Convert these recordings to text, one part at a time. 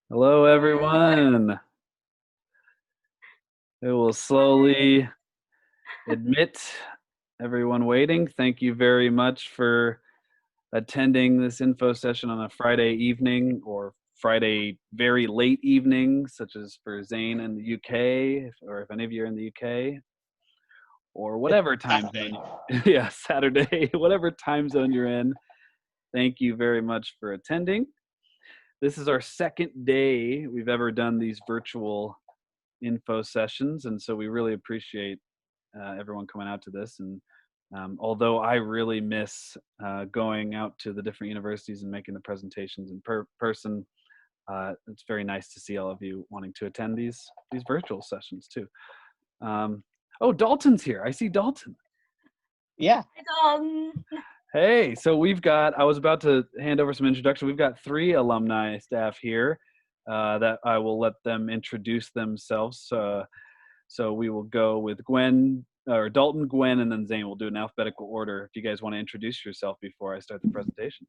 Hello, everyone. It will slowly admit everyone waiting. Thank you very much for attending this info session on a Friday evening or Friday very late evening, such as for Zane in the UK, or if any of you are in the UK, or whatever time zone. Yeah, Saturday, whatever time zone you're in. Thank you very much for attending. This is our second day we've ever done these virtual info sessions, and so we really appreciate everyone coming out to this. And although I really miss going out to the different universities and making the presentations in person, it's very nice to see all of you wanting to attend these virtual sessions too. Oh, Dalton's here. I see Dalton. Yeah. Hi, Dalton. Hey, so we've got, I was about to hand over some introduction. We've got 3 alumni staff here that I will let them introduce themselves. So we will go with Gwen, or Dalton, Gwen, and then Zane. We'll do an alphabetical order. If you guys want to introduce yourself before I start the presentation.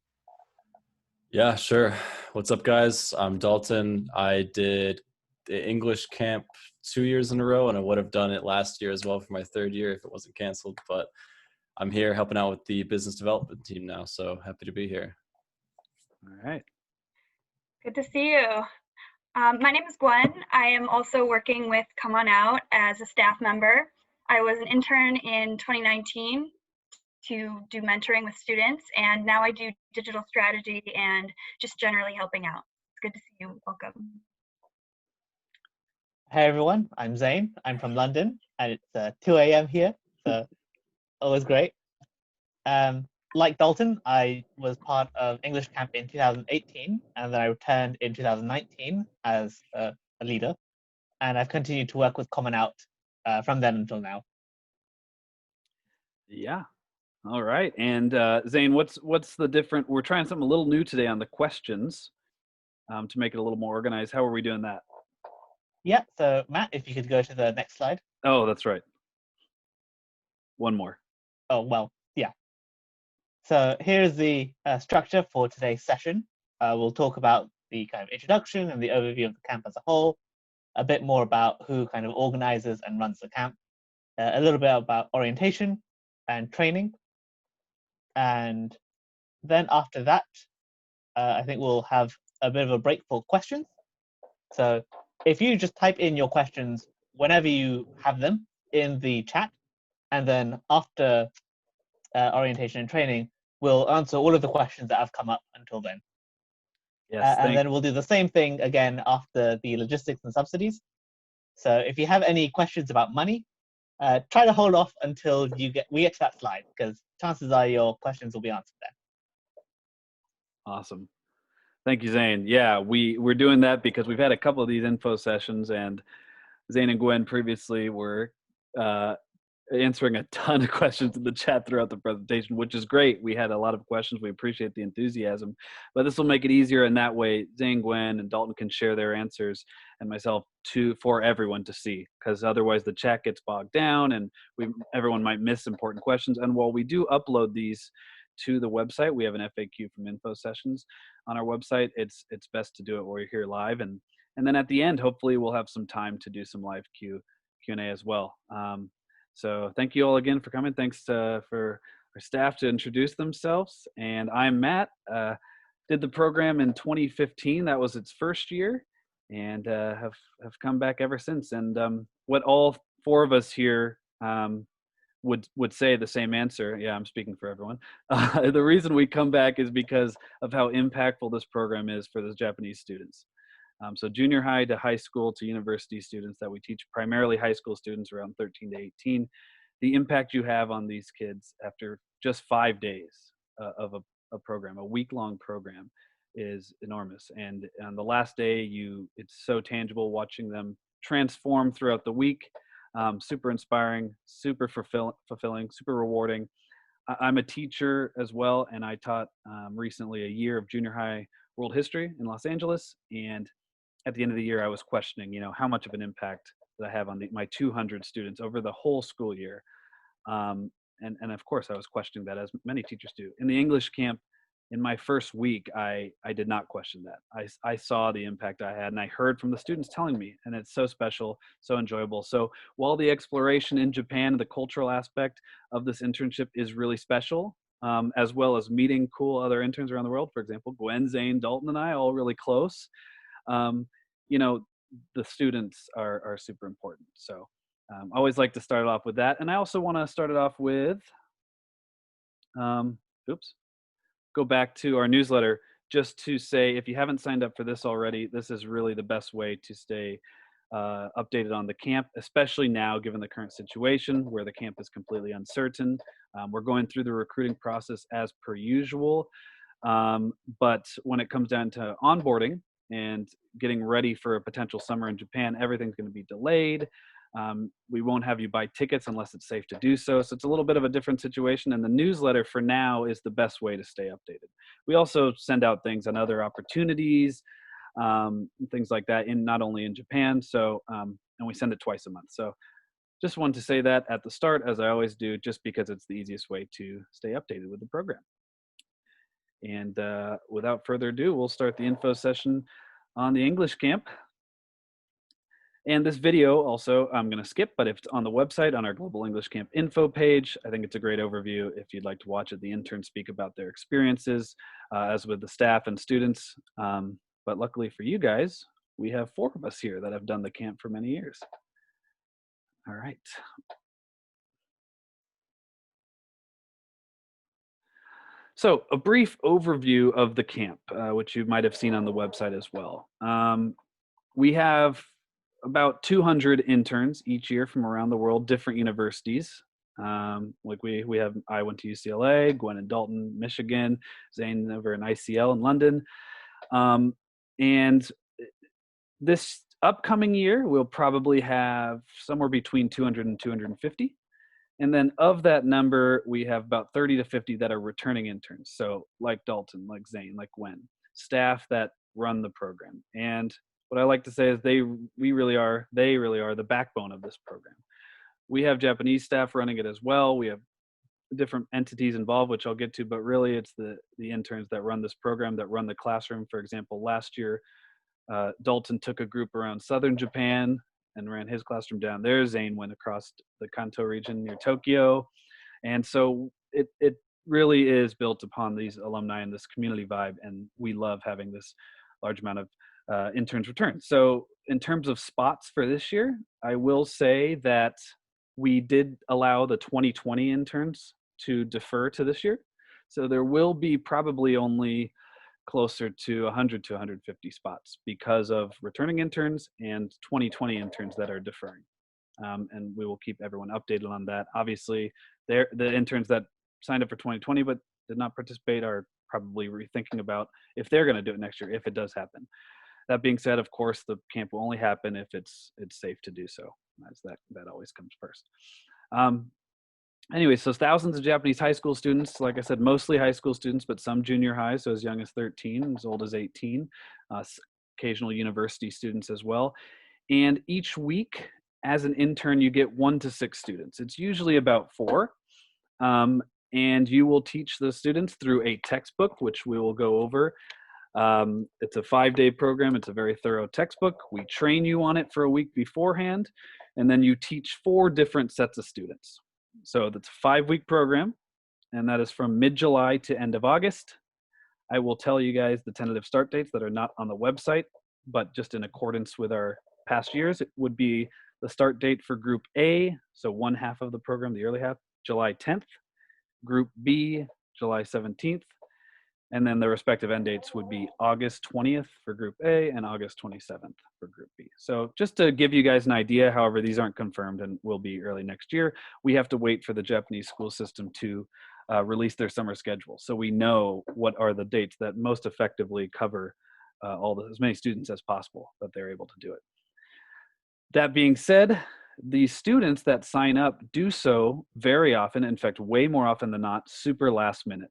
Yeah, sure. What's up, guys? I'm Dalton. I did the English camp 2 years in a row, and I would have done it last year as well for my 3rd year if it wasn't canceled. But I'm here helping out with the business development team now, so happy to be here. All right. Good to see you. My name is Gwen. I am also working with Come On Out as a staff member. I was an intern in 2019 to do mentoring with students, and now I do digital strategy and just generally helping out. It's good to see you. Welcome. Hey everyone, I'm Zane. I'm from London, and it's 2 a.m. here, so always great. Like Dalton, I was part of English camp in 2018, and then I returned in 2019 as a leader, and I've continued to work with Common Out from then until now. Yeah. All right. And Zane, what's the different? We're trying something a little new today on the questions to make it a little more organized. How are we doing that? Yeah. So Matt, if you could go to the next slide. Oh, that's right. One more. Oh well, yeah. So here's the structure for today's session. We'll talk about the kind of introduction and the overview of the camp as a whole, a bit more about who kind of organizes and runs the camp, a little bit about orientation and training. And then after that, I think we'll have a bit of a break for questions. So if you just type in your questions whenever you have them in the chat, and then after orientation and training, we'll answer all of the questions that have come up until then. Yes, and then we'll do the same thing again after the logistics and subsidies. So if you have any questions about money, try to hold off until we get to that slide, because chances are your questions will be answered then. Awesome. Thank you, Zane. Yeah, we're doing that because we've had a couple of these info sessions, and Zane and Gwen previously were answering a ton of questions in the chat throughout the presentation, which is great. We had a lot of questions. We appreciate the enthusiasm, but this will make it easier, and that way Zane, Gwen, and Dalton can share their answers, and myself for everyone to see, because otherwise the chat gets bogged down and everyone might miss important questions. And while we do upload these to the website, we have an FAQ from info sessions on our website. It's best to do it while you're here live, and then at the end, hopefully we'll have some time to do some live Q&A as well. So thank you all again for coming. Thanks for our staff to introduce themselves. And I'm Matt. Did the program in 2015. That was its first year, and have come back ever since. And what all 4 of us here would say the same answer. Yeah, I'm speaking for everyone. The reason we come back is because of how impactful this program is for those Japanese students. So junior high to high school to university students that we teach, primarily high school students around 13 to 18, the impact you have on these kids after just 5 days of a program, a week-long program, is enormous. And on the last day, it's so tangible watching them transform throughout the week. Super inspiring, super fulfilling, super rewarding. I'm a teacher as well, and I taught recently a year of junior high world history in Los Angeles, and at the end of the year, I was questioning, how much of an impact did I have on my 200 students over the whole school year? And of course, I was questioning that, as many teachers do. In the English camp, in my first week, I did not question that. I saw the impact I had, and I heard from the students telling me, and it's so special, so enjoyable. So while the exploration in Japan, the cultural aspect of this internship is really special, as well as meeting cool other interns around the world, for example, Gwen, Zane, Dalton, and I, all really close, you know, the students are super important. So I always like to start it off with that. And I also want to start it off with, go back to our newsletter just to say, if you haven't signed up for this already, this is really the best way to stay updated on the camp, especially now given the current situation where the camp is completely uncertain. We're going through the recruiting process as per usual, but when it comes down to onboarding and getting ready for a potential summer in Japan, everything's going to be delayed. We won't have you buy tickets unless it's safe to do so. So it's a little bit of a different situation, and the newsletter for now is the best way to stay updated. We also send out things on other opportunities, things like that, in not only in Japan. So, and we send it twice a month. So just wanted to say that at the start, as I always do, just because it's the easiest way to stay updated with the program. And without further ado, we'll start the info session on the English camp. And this video also I'm going to skip, but if it's on the website on our Global English Camp info page, I think it's a great overview if you'd like to watch it. The interns speak about their experiences as with the staff and students. But luckily for you guys, we have 4 of us here that have done the camp for many years. All right. So a brief overview of the camp, which you might have seen on the website as well. We have about 200 interns each year from around the world, different universities. Like we have, I went to UCLA, Gwen and Dalton, Michigan, Zane over in ICL in London. And this upcoming year, we'll probably have somewhere between 200 and 250. And then of that number, we have about 30 to 50 that are returning interns. So like Dalton, like Zane, like Gwen, staff that run the program. And what I like to say is they really are the backbone of this program. We have Japanese staff running it as well. We have different entities involved, which I'll get to, but really it's the interns that run this program, that run the classroom. For example, last year, Dalton took a group around southern Japan and ran his classroom down there. Zane went across the Kanto region near Tokyo. And so it really is built upon these alumni and this community vibe, and we love having this large amount of interns return. So in terms of spots for this year, I will say that we did allow the 2020 interns to defer to this year. So there will be probably only closer to 100 to 150 spots because of returning interns and 2020 interns that are deferring. And we will keep everyone updated on that. Obviously, the interns that signed up for 2020 but did not participate are probably rethinking about if they're going to do it next year, if it does happen. That being said, of course, the camp will only happen if it's safe to do so, as that always comes first. Anyway, so thousands of Japanese high school students, like I said, mostly high school students, but some junior high, so as young as 13, as old as 18, occasional university students as well. And each week, as an intern, you get 1 to 6 students. It's usually about 4. And you will teach the students through a textbook, which we will go over. It's a 5-day program. It's a very thorough textbook. We train you on it for a week beforehand, and then you teach 4 different sets of students. So that's a 5-week program, and that is from mid-July to end of August. I will tell you guys the tentative start dates that are not on the website, but just in accordance with our past years, it would be the start date for Group A, so one half of the program, the early half, July 10th, Group B, July 17th, and then the respective end dates would be August 20th for Group A and August 27th for Group B. So just to give you guys an idea, however, these aren't confirmed and will be early next year. We have to wait for the Japanese school system to release their summer schedule. So we know what are the dates that most effectively cover as many students as possible that they're able to do it. That being said, the students that sign up do so very often, in fact, way more often than not, super last minute.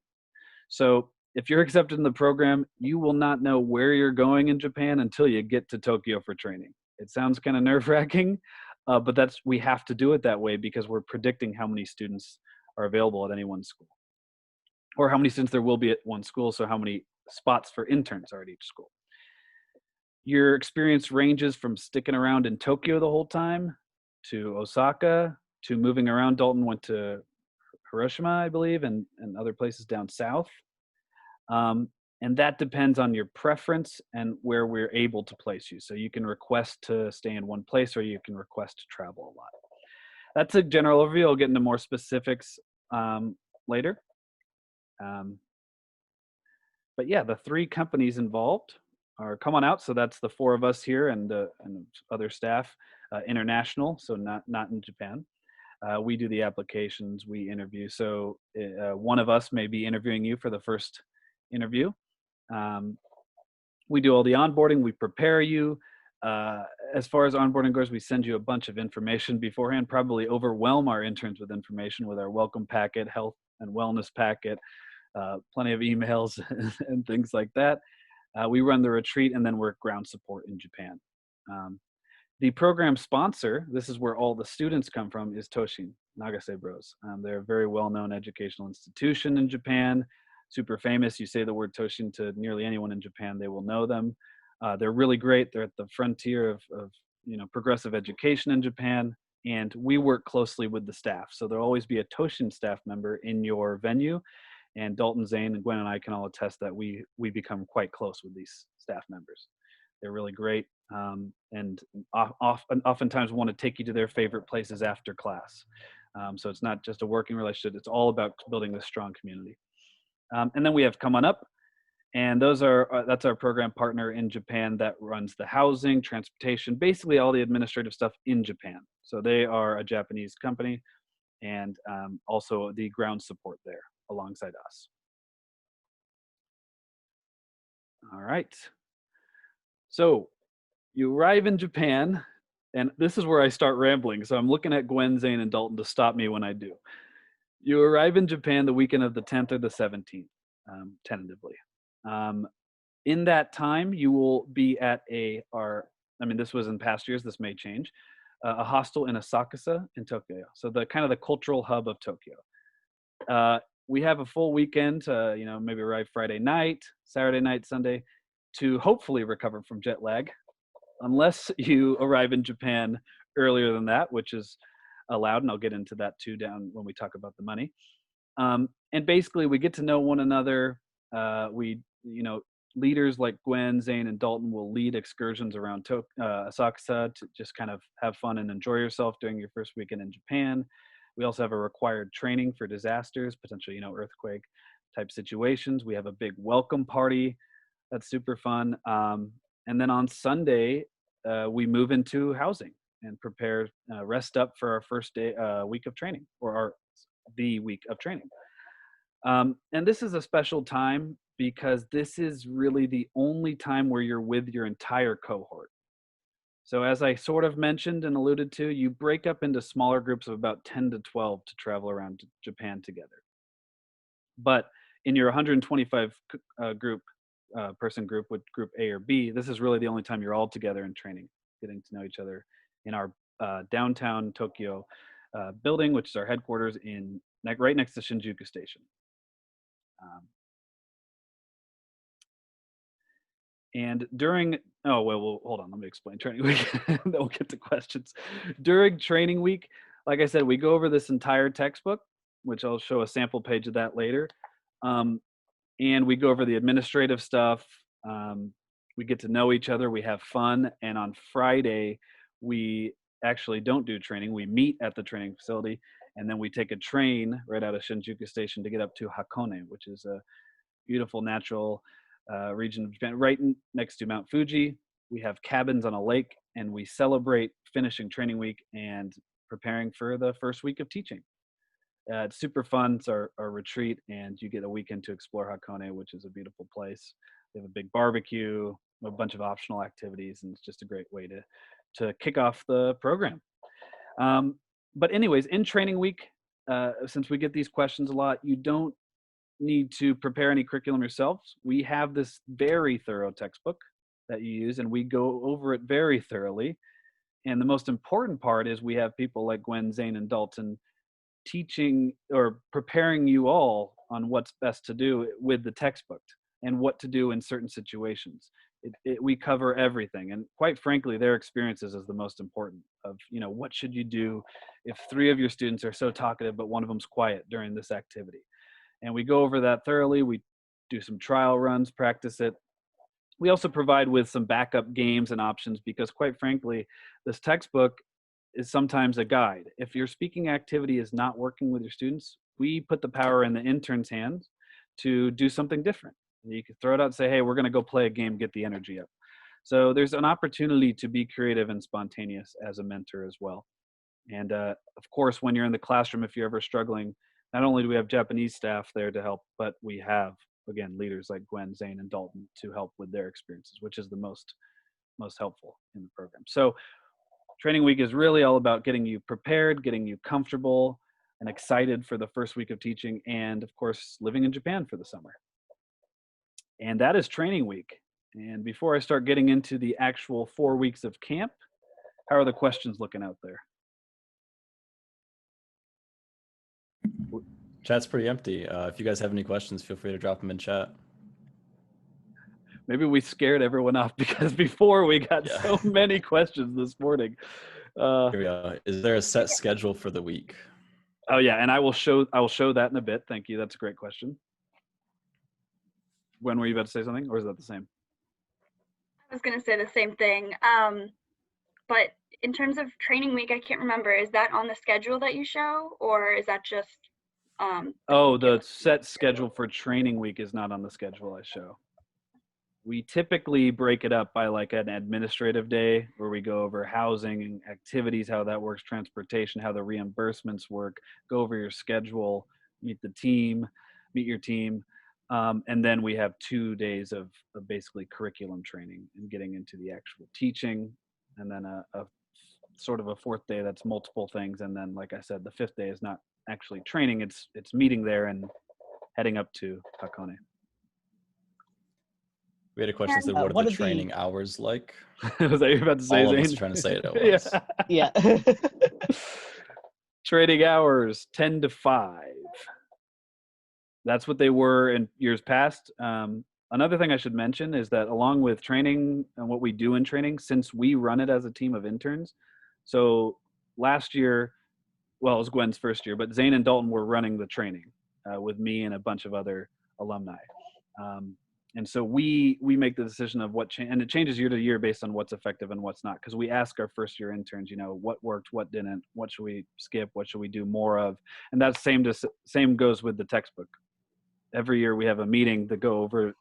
So if you're accepted in the program, you will not know where you're going in Japan until you get to Tokyo for training. It sounds kind of nerve-wracking, but we have to do it that way because we're predicting how many students are available at any one school. or how many students there will be at one school, so how many spots for interns are at each school. Your experience ranges from sticking around in Tokyo the whole time to Osaka to moving around. Dalton went to Hiroshima, I believe, and other places down south. And that depends on your preference and where we're able to place you. So you can request to stay in one place, or you can request to travel a lot. That's a general overview. I'll get into more specifics later. But yeah, the 3 companies involved are Come On Out. So that's the 4 of us here and other staff. International, so not in Japan. We do the applications, we interview. So one of us may be interviewing you for the first interview. We do all the onboarding, we prepare you. As far as onboarding goes, we send you a bunch of information beforehand, probably overwhelm our interns with information with our welcome packet, health and wellness packet, plenty of emails and things like that. We run the retreat, and then we're ground support in Japan. The program sponsor, this is where all the students come from, is Toshin Nagase Bros. They're a very well-known educational institution in Japan, super famous. You say the word Toshin to nearly anyone in Japan, they will know them. They're really great. They're at the frontier of progressive education in Japan, and we work closely with the staff. So there'll always be a Toshin staff member in your venue, and Dalton, Zane, and Gwen and I can all attest that we become quite close with these staff members. They're really great, and oftentimes want to take you to their favorite places after class. So it's not just a working relationship. It's all about building this strong community. And then we have Come On Up, and that's our program partner in Japan that runs the housing, transportation, basically all the administrative stuff in Japan. So they are a Japanese company, and also the ground support there alongside us. All right. So you arrive in Japan, and this is where I start rambling. So I'm looking at Gwen, Zane, and Dalton to stop me when I do. You arrive in Japan the weekend of the 10th or the 17th, tentatively. In that time, you will be at this was in past years, this may change, a hostel in Asakusa in Tokyo. So the kind of the cultural hub of Tokyo. We have a full weekend to, maybe arrive Friday night, Saturday night, Sunday, to hopefully recover from jet lag, unless you arrive in Japan earlier than that, which is allowed, and I'll get into that too down when we talk about the money. And basically, we get to know one another. Leaders like Gwen, Zane, and Dalton will lead excursions around Asakusa to just kind of have fun and enjoy yourself during your first weekend in Japan. We also have a required training for disasters, potentially, earthquake type situations. We have a big welcome party. That's super fun. And then on Sunday, we move into housing and prepare, rest up for our first week of training, or the week of training. And this is a special time because this is really the only time where you're with your entire cohort. So as I sort of mentioned and alluded to, you break up into smaller groups of about 10 to 12 to travel around Japan together. But in your 125 person group with group A or B, this is really the only time you're all together in training, getting to know each other in our downtown Tokyo building, which is our headquarters right next to Shinjuku Station. And during, hold on, let me explain training week, then we'll get to questions. During training week, like I said, we go over this entire textbook, which I'll show a sample page of that later. And we go over the administrative stuff. We get to know each other, we have fun. And on Friday, we actually don't do training. We meet at the training facility, and then we take a train right out of Shinjuku Station to get up to Hakone, which is a beautiful natural region of Japan, right next to Mount Fuji. We have cabins on a lake, and we celebrate finishing training week and preparing for the first week of teaching. It's super fun. It's our retreat, and you get a weekend to explore Hakone, which is a beautiful place. They have a big barbecue, a bunch of optional activities, and it's just a great way to kick off the program. But anyways, in training week, since we get these questions a lot, you don't need to prepare any curriculum yourselves. We have this very thorough textbook that you use, and we go over it very thoroughly. And the most important part is we have people like Gwen, Zane, and Dalton teaching or preparing you all on what's best to do with the textbook and what to do in certain situations. We cover everything, and quite frankly, their experiences is the most important. Of, you know, what should you do if 3 of your students are so talkative but one of them's quiet during this activity? And we go over that thoroughly. We do some trial runs, practice it. We also provide with some backup games and options, because quite frankly, this textbook is sometimes a guide. If your speaking activity is not working with your students, we put the power in the intern's hands to do something different. You can throw it out and say, hey, we're going to go play a game, get the energy up. So there's an opportunity to be creative and spontaneous as a mentor as well. And of course, when you're in the classroom, if you're ever struggling, not only do we have Japanese staff there to help, but we have, again, leaders like Gwen, Zane, and Dalton to help with their experiences, which is the most helpful in the program. So training week is really all about getting you prepared, getting you comfortable and excited for the first week of teaching, and of course, living in Japan for the summer. And that is training week. And before I start getting into the actual 4 weeks of camp, how are the questions looking out there? Chat's pretty empty. If you guys have any questions, feel free to drop them in chat. Maybe we scared everyone off, because before we got so many questions this morning. Here we go. Is there a set schedule for the week? Oh yeah, and I will show that in a bit. Thank you. That's a great question. When were you about to say something, or is that the same? I was going to say the same thing. But in terms of training week, I can't remember. Is that on the schedule that you show, or is that just? The set schedule for training week is not on the schedule I show. We typically break it up by like an administrative day where we go over housing and activities, how that works, transportation, how the reimbursements work, go over your schedule, meet your team. And then we have 2 days of basically curriculum training and getting into the actual teaching. And then a sort of a 4th day that's multiple things. And then, like I said, the 5th day is not actually training. It's meeting there and heading up to Hakone. We had a question that said, what are the training hours like? Was that you about to say, All Zane? of us trying to say it at once. Yeah. Training hours, 10 to 5. That's what they were in years past. Another thing I should mention is that along with training and what we do in training, since we run it as a team of interns, so last year, well, it was Gwen's first year, but Zane and Dalton were running the training with me and a bunch of other alumni. And so we make the decision of what and it changes year to year based on what's effective and what's not, because we ask our first year interns, you know, what worked, what didn't, what should we skip, what should we do more of, and that same goes with the textbook. Every year we have a meeting to go over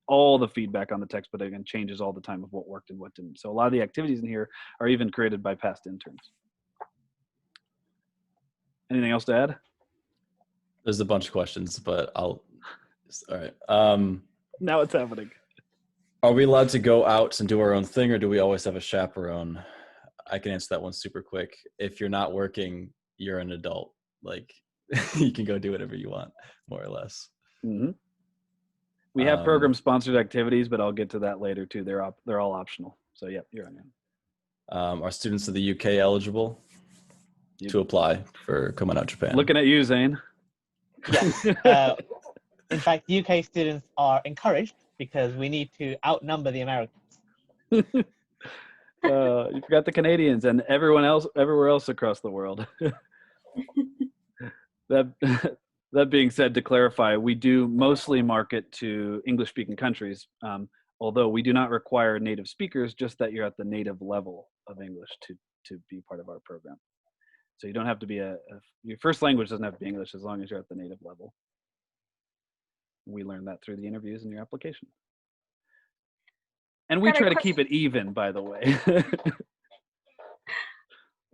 all the feedback on the textbook, and changes all the time of what worked and what didn't. So a lot of the activities in here are even created by past interns. Anything else to add? There's a bunch of questions, but all right. Now it's happening. Are we allowed to go out and do our own thing, or do we always have a chaperone? I can answer that one super quick. If you're not working, you're an adult. Like, you can go do whatever you want, more or less. Mm-hmm. We have program-sponsored activities, but I'll get to that later too. They're all optional. So yeah, you're on in. Are students of the UK eligible to apply for Come On Out Japan? Looking at you, Zane. Yes. In fact, UK students are encouraged because we need to outnumber the Americans. You forgot the Canadians and everywhere else across the world. That being said, to clarify, we do mostly market to English-speaking countries, although we do not require native speakers, just that you're at the native level of English to be part of our program. So you don't have to be your first language doesn't have to be English as long as you're at the native level. We learn that through the interviews and your application. And we try to keep it even, by the way.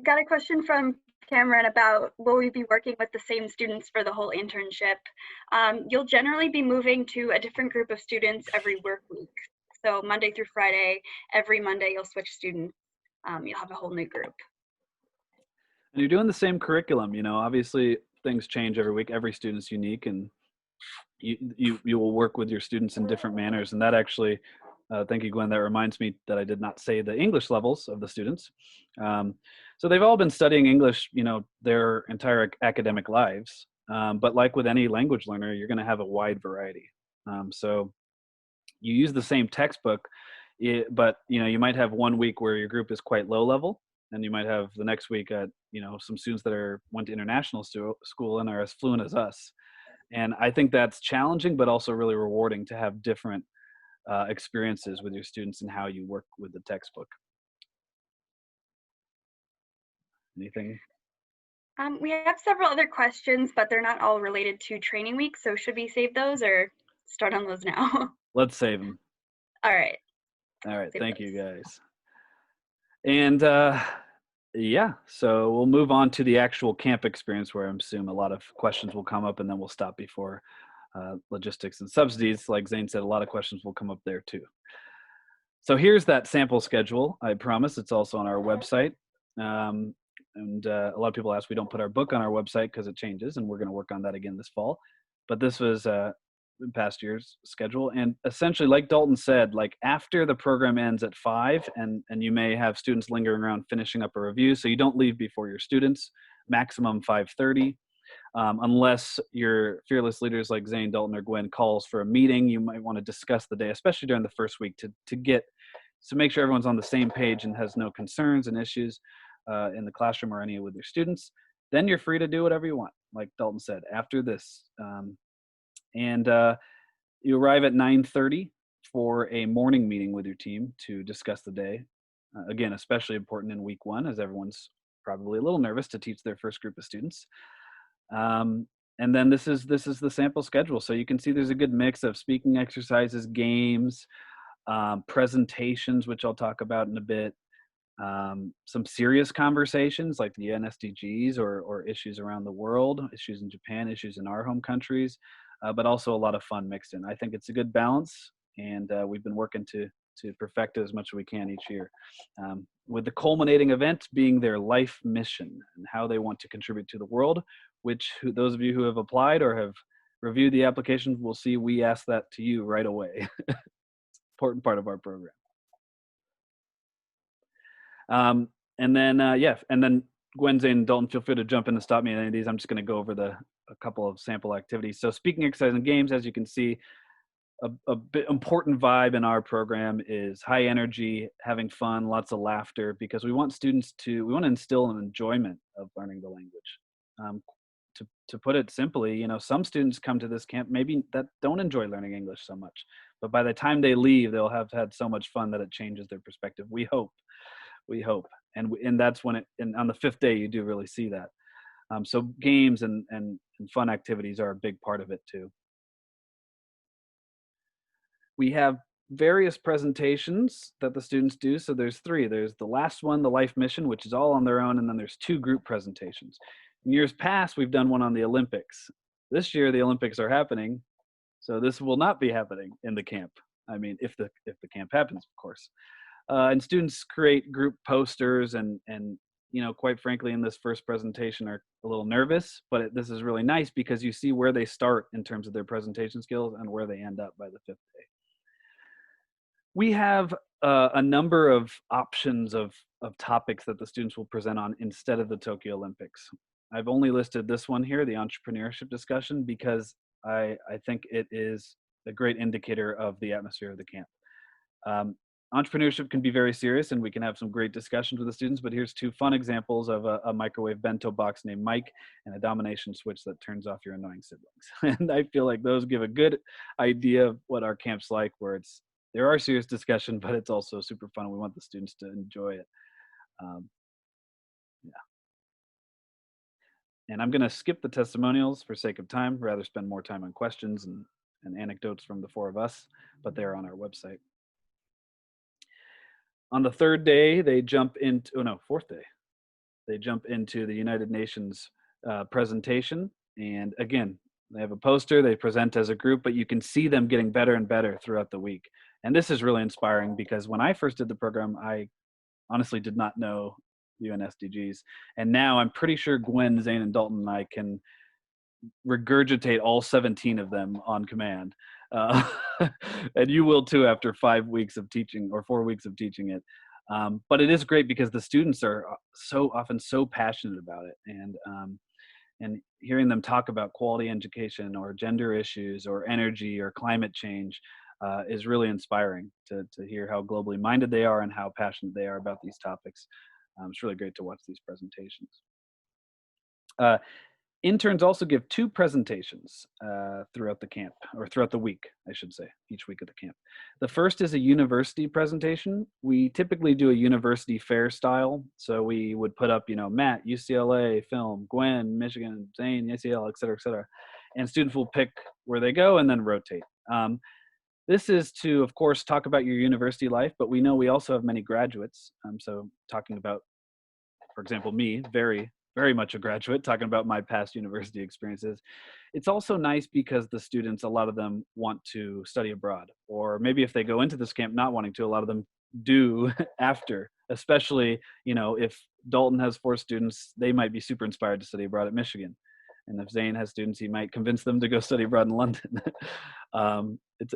Got a question from Cameron about will we be working with the same students for the whole internship? You'll generally be moving to a different group of students every work week. So Monday through Friday, every Monday you'll switch students. You'll have a whole new group. And you're doing the same curriculum, you know, obviously things change every week. Every student's unique, and you will work with your students in different manners. And that actually, thank you, Gwen, that reminds me that I did not say the English levels of the students. So they've all been studying English, you know, their entire academic lives. But like with any language learner, you're going to have a wide variety. So you use the same textbook, but you might have one week where your group is quite low level, and you might have the next week some students that went to international school and are as fluent as us. And I think that's challenging, but also really rewarding to have different experiences with your students and how you work with the textbook. Anything? We have several other questions, but they're not all related to training week. So should we save those or start on those now? Let's save them. All right. All right. Save Thank those. you, guys. And yeah, so we'll move on to the actual camp experience, where I assume a lot of questions will come up, and then we'll stop before logistics and subsidies. Like Zane said, a lot of questions will come up there too. So here's that sample schedule. I promise it's also on our website. And a lot of people ask, we don't put our book on our website because it changes, and we're going to work on that again this fall. But this was past year's schedule. And essentially, like Dalton said, like after the program ends at 5, and you may have students lingering around finishing up a review, so you don't leave before your students, maximum 5:30. Unless your fearless leaders like Zane, Dalton, or Gwen calls for a meeting, you might want to discuss the day, especially during the first week, to make sure everyone's on the same page and has no concerns and issues in the classroom or any with your students. Then you're free to do whatever you want, like Dalton said, after this. And you arrive at 9:30 for a morning meeting with your team to discuss the day. Again, especially important in week 1, as everyone's probably a little nervous to teach their first group of students. And then this is the sample schedule. So you can see there's a good mix of speaking exercises, games, presentations, which I'll talk about in a bit, some serious conversations like the UN SDGs or issues around the world, issues in Japan, issues in our home countries, but also a lot of fun mixed in. I think it's a good balance, and we've been working to perfect it as much as we can each year, with the culminating event being their life mission and how they want to contribute to the world, which those of you who have applied or have reviewed the applications will see we ask that to you right away. Important part of our program. And then Gwen, Zane, and Dalton, feel free to jump in and stop me in any of these. I'm just going to go over a couple of sample activities. So speaking, exercise, and games, as you can see, a bit important vibe in our program is high energy, having fun, lots of laughter, because we want to instill an enjoyment of learning the language. To put it simply, some students come to this camp maybe that don't enjoy learning English so much, but by the time they leave, they'll have had so much fun that it changes their perspective. We hope, and that's when on the 5th day you do really see that. So games and fun activities are a big part of it too. We have various presentations that the students do. So there's 3. There's the last one, the life mission, which is all on their own, and then there's 2 group presentations. In years past, we've done one on the Olympics. This year, the Olympics are happening, so this will not be happening in the camp. I mean, if the camp happens, of course. And students create group posters, and quite frankly, in this first presentation are a little nervous, but this is really nice because you see where they start in terms of their presentation skills and where they end up by the 5th day. We have a number of options of topics that the students will present on instead of the Tokyo Olympics. I've only listed this one here, the Entrepreneurship Discussion, because I think it is a great indicator of the atmosphere of the camp. Entrepreneurship can be very serious, and we can have some great discussions with the students, but here's 2 fun examples of a microwave bento box named Mike and a domination switch that turns off your annoying siblings. And I feel like those give a good idea of what our camp's like, where there are serious discussion, but it's also super fun. We want the students to enjoy it. And I'm going to skip the testimonials for sake of time, rather spend more time on questions and anecdotes from the 4 of us, but they're on our website. On the 3rd day, they jump into, 4th day, they jump into the United Nations presentation. And again, they have a poster, they present as a group, but you can see them getting better and better throughout the week. And this is really inspiring because when I first did the program, I honestly did not know UN SDGs. And now I'm pretty sure Gwen, Zane, and Dalton and I can regurgitate all 17 of them on command. And you will too after 5 weeks of teaching or 4 weeks of teaching it. But it is great because the students are so often so passionate about it. And And hearing them talk about quality education or gender issues or energy or climate change is really inspiring to hear how globally minded they are and how passionate they are about these topics. It's really great to watch these presentations. Interns also give 2 presentations throughout the camp, or throughout the week, I should say, each week of the camp. The first is a university presentation. We typically do a university fair style. So we would put up, Matt, UCLA, film, Gwen, Michigan, Zane, UCL, et cetera, and students will pick where they go and then rotate. This is to, of course, talk about your university life, but we know we also have many graduates. So talking about, for example, me, very much a graduate, talking about my past university experiences. It's also nice because the students, a lot of them want to study abroad, or maybe if they go into this camp not wanting to, a lot of them do after, especially, if Dalton has 4 students, they might be super inspired to study abroad at Michigan. And if Zane has students, he might convince them to go study abroad in London.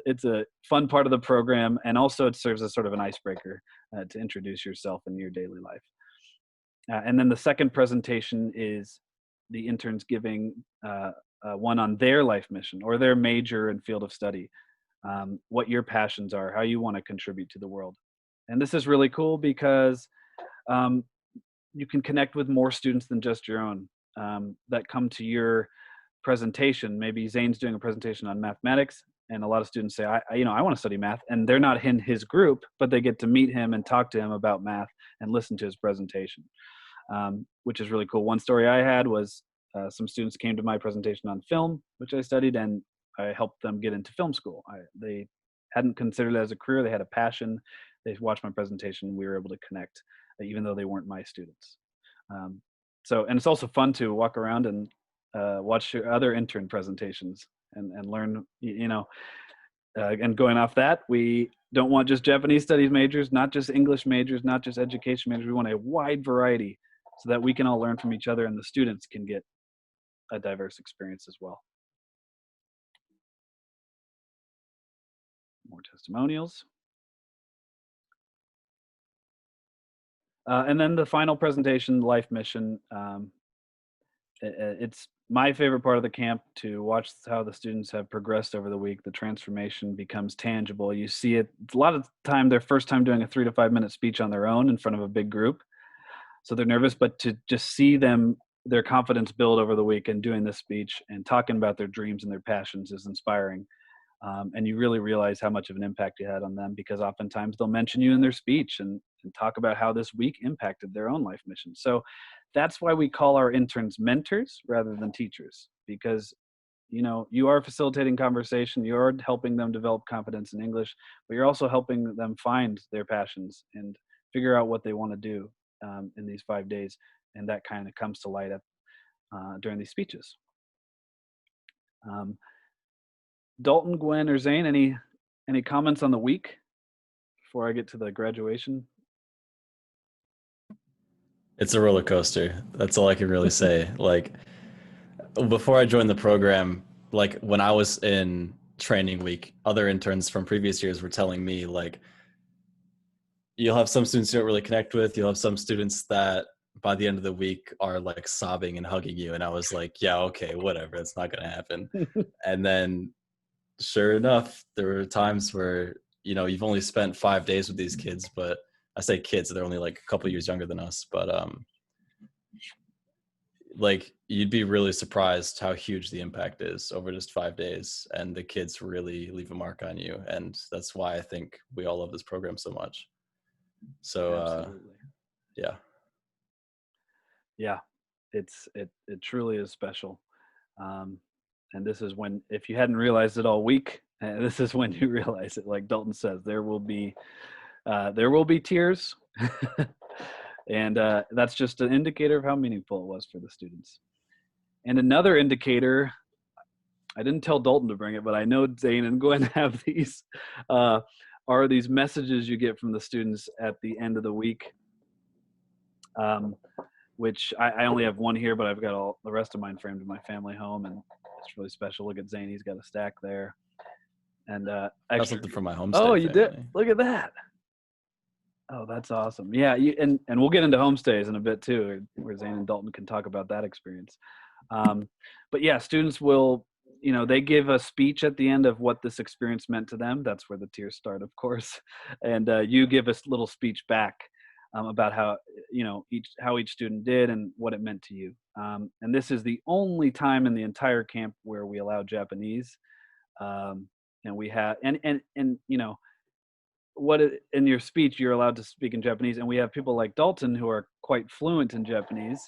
It's a fun part of the program, and also it serves as sort of an icebreaker to introduce yourself in your daily life. And then the second presentation is the interns giving one on their life mission or their major and field of study, what your passions are, how you want to contribute to the world. And this is really cool because you can connect with more students than just your own that come to your presentation. Maybe Zane's doing a presentation on mathematics, and a lot of students say, I want to study math, and they're not in his group, but they get to meet him and talk to him about math and listen to his presentation, which is really cool. One story I had was some students came to my presentation on film, which I studied, and I helped them get into film school. They hadn't considered it as a career. They had a passion. They watched my presentation, and we were able to connect, even though they weren't my students. And it's also fun to walk around and watch your other intern presentations and learn, and going off that, we don't want just Japanese studies majors, not just English majors, not just education majors. We want a wide variety so that we can all learn from each other and the students can get a diverse experience as well. More testimonials. And then the final presentation, life mission. It's my favorite part of the camp to watch how the students have progressed over the week. The transformation becomes tangible. You see it a lot of the time, their first time doing a 3 to 5 minute speech on their own in front of a big group. So they're nervous, but to just see their confidence build over the week and doing this speech and talking about their dreams and their passions is inspiring. And you really realize how much of an impact you had on them, because oftentimes they'll mention you in their speech and talk about how this week impacted their own life mission. So that's why we call our interns mentors rather than teachers, because you are facilitating conversation, you're helping them develop confidence in English, but you're also helping them find their passions and figure out what they want to do in these 5 days. And that kind of comes to light during these speeches. Dalton, Gwen, or Zane, any comments on the week before I get to the graduation? It's a roller coaster. That's all I can really say. Like, before I joined the program, like when I was in training week, other interns from previous years were telling me, like, you'll have some students you don't really connect with. You'll have some students that by the end of the week are like sobbing and hugging you. And I was like, yeah, okay, whatever. It's not going to happen. And then sure enough, there were times where, you've only spent 5 days with these kids, but I say kids, they're only like a couple years younger than us, but like you'd be really surprised how huge the impact is over just 5 days, and the kids really leave a mark on you. And that's why I think we all love this program so much. So yeah, it truly is special. And this is when, if you hadn't realized it all week, this is when you realize it. Like Dalton says, there will be tears, and that's just an indicator of how meaningful it was for the students. And another indicator, I didn't tell Dalton to bring it, but I know Zane and Gwen have these, are these messages you get from the students at the end of the week, which I only have one here, but I've got all the rest of mine framed in my family home, and it's really special. Look at Zane, he's got a stack there. And that's something from my homestay. Oh, you family. did? Look at that. Oh, that's awesome. Yeah, and we'll get into homestays in a bit too, where Zane and Dalton can talk about that experience. But yeah, students will, they give a speech at the end of what this experience meant to them. That's where the tears start, of course. And you give a little speech back about how, how each student did and what it meant to you. And this is the only time in the entire camp where we allow Japanese. And we have, in your speech, you're allowed to speak in Japanese. And we have people like Dalton who are quite fluent in Japanese.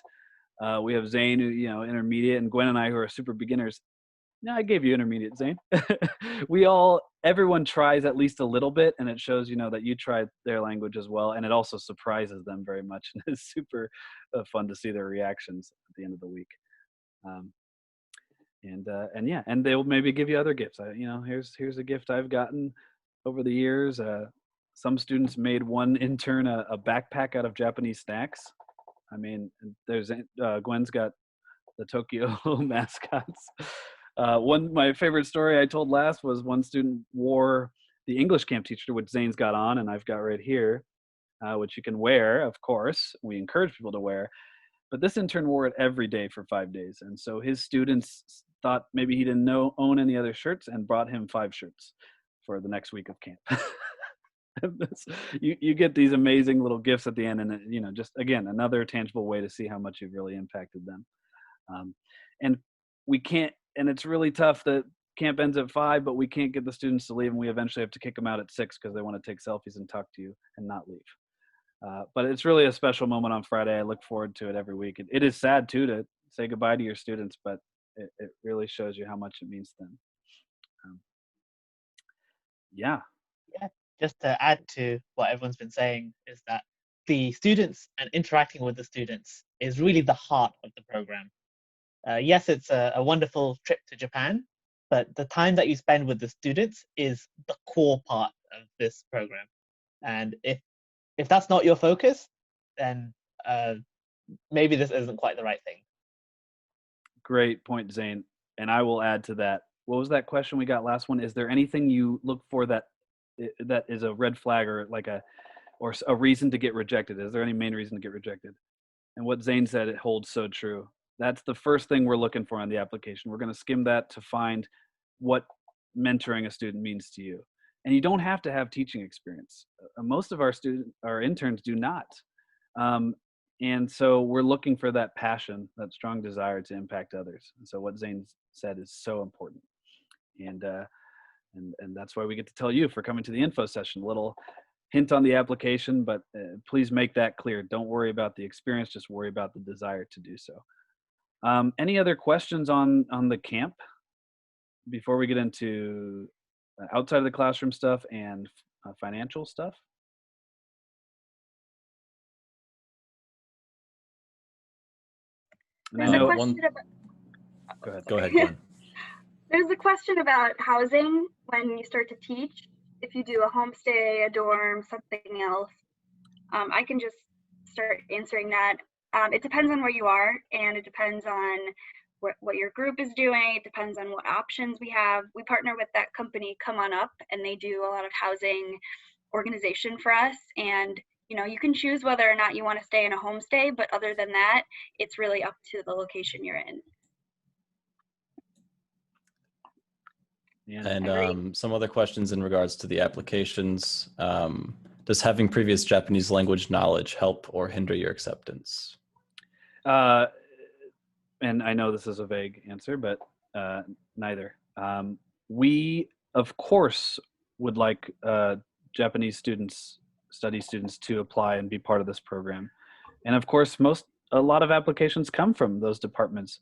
We have Zane, who, intermediate, and Gwen and I, who are super beginners. No, I gave you intermediate, Zane. Everyone tries at least a little bit, and it shows, that you tried their language as well. And it also surprises them very much. And it's super fun to see their reactions at the end of the week. And they'll maybe give you other gifts. Here's a gift I've gotten over the years. Some students made one intern a backpack out of Japanese snacks. I mean, there's Gwen's got the Tokyo mascots. My favorite story I told last was one student wore the English camp teacher, which Zane's got on, and I've got right here, which you can wear, of course. We encourage people to wear. But this intern wore it every day for 5 days. And so his students thought maybe he didn't own any other shirts and brought him 5 shirts for the next week of camp. You get these amazing little gifts at the end, and just again another tangible way to see how much you've really impacted them. And we can't, and it's really tough that camp ends at 5, but we can't get the students to leave, and we eventually have to kick them out at 6 because they want to take selfies and talk to you and not leave. But it's really a special moment on Friday. I look forward to it every week. It is sad too to say goodbye to your students, but it really shows you how much it means to them. Yeah. Just to add to what everyone's been saying is that the students and interacting with the students is really the heart of the program. Yes, it's a wonderful trip to Japan, but the time that you spend with the students is the core part of this program. And if that's not your focus, then maybe this isn't quite the right thing. Great point, Zane. And I will add to that. What was that question we got last one? Is there anything you look for that is a red flag or a reason to get rejected? Is there any main reason to get rejected? And what Zane said, it holds so true. That's the first thing we're looking for on the application. We're going to skim that to find what mentoring a student means to you. And you don't have to have teaching experience. Most of our interns do not. And so we're looking for that passion, that strong desire to impact others. And so what Zane said is so important. And that's why we get to tell you for coming to the info session. A little hint on the application, but please make that clear. Don't worry about the experience, just worry about the desire to do so. Any other questions on the camp before we get into outside of the classroom stuff and financial stuff? There's a question about, Go ahead, Glenn. There's a question about housing when you start to teach. If you do a homestay, a dorm, something else, I can just start answering that. It depends on where you are, and it depends on what your group is doing. It depends on what options we have. We partner with that company, Come On Up, and they do a lot of housing organization for us. And you can choose whether or not you want to stay in a homestay, but other than that, it's really up to the location you're in. Yeah. And some other questions in regards to the applications. Does having previous Japanese language knowledge help or hinder your acceptance? And I know this is a vague answer, but neither. We, of course, would like Japanese study students to apply and be part of this program. And of course, a lot of applications come from those departments.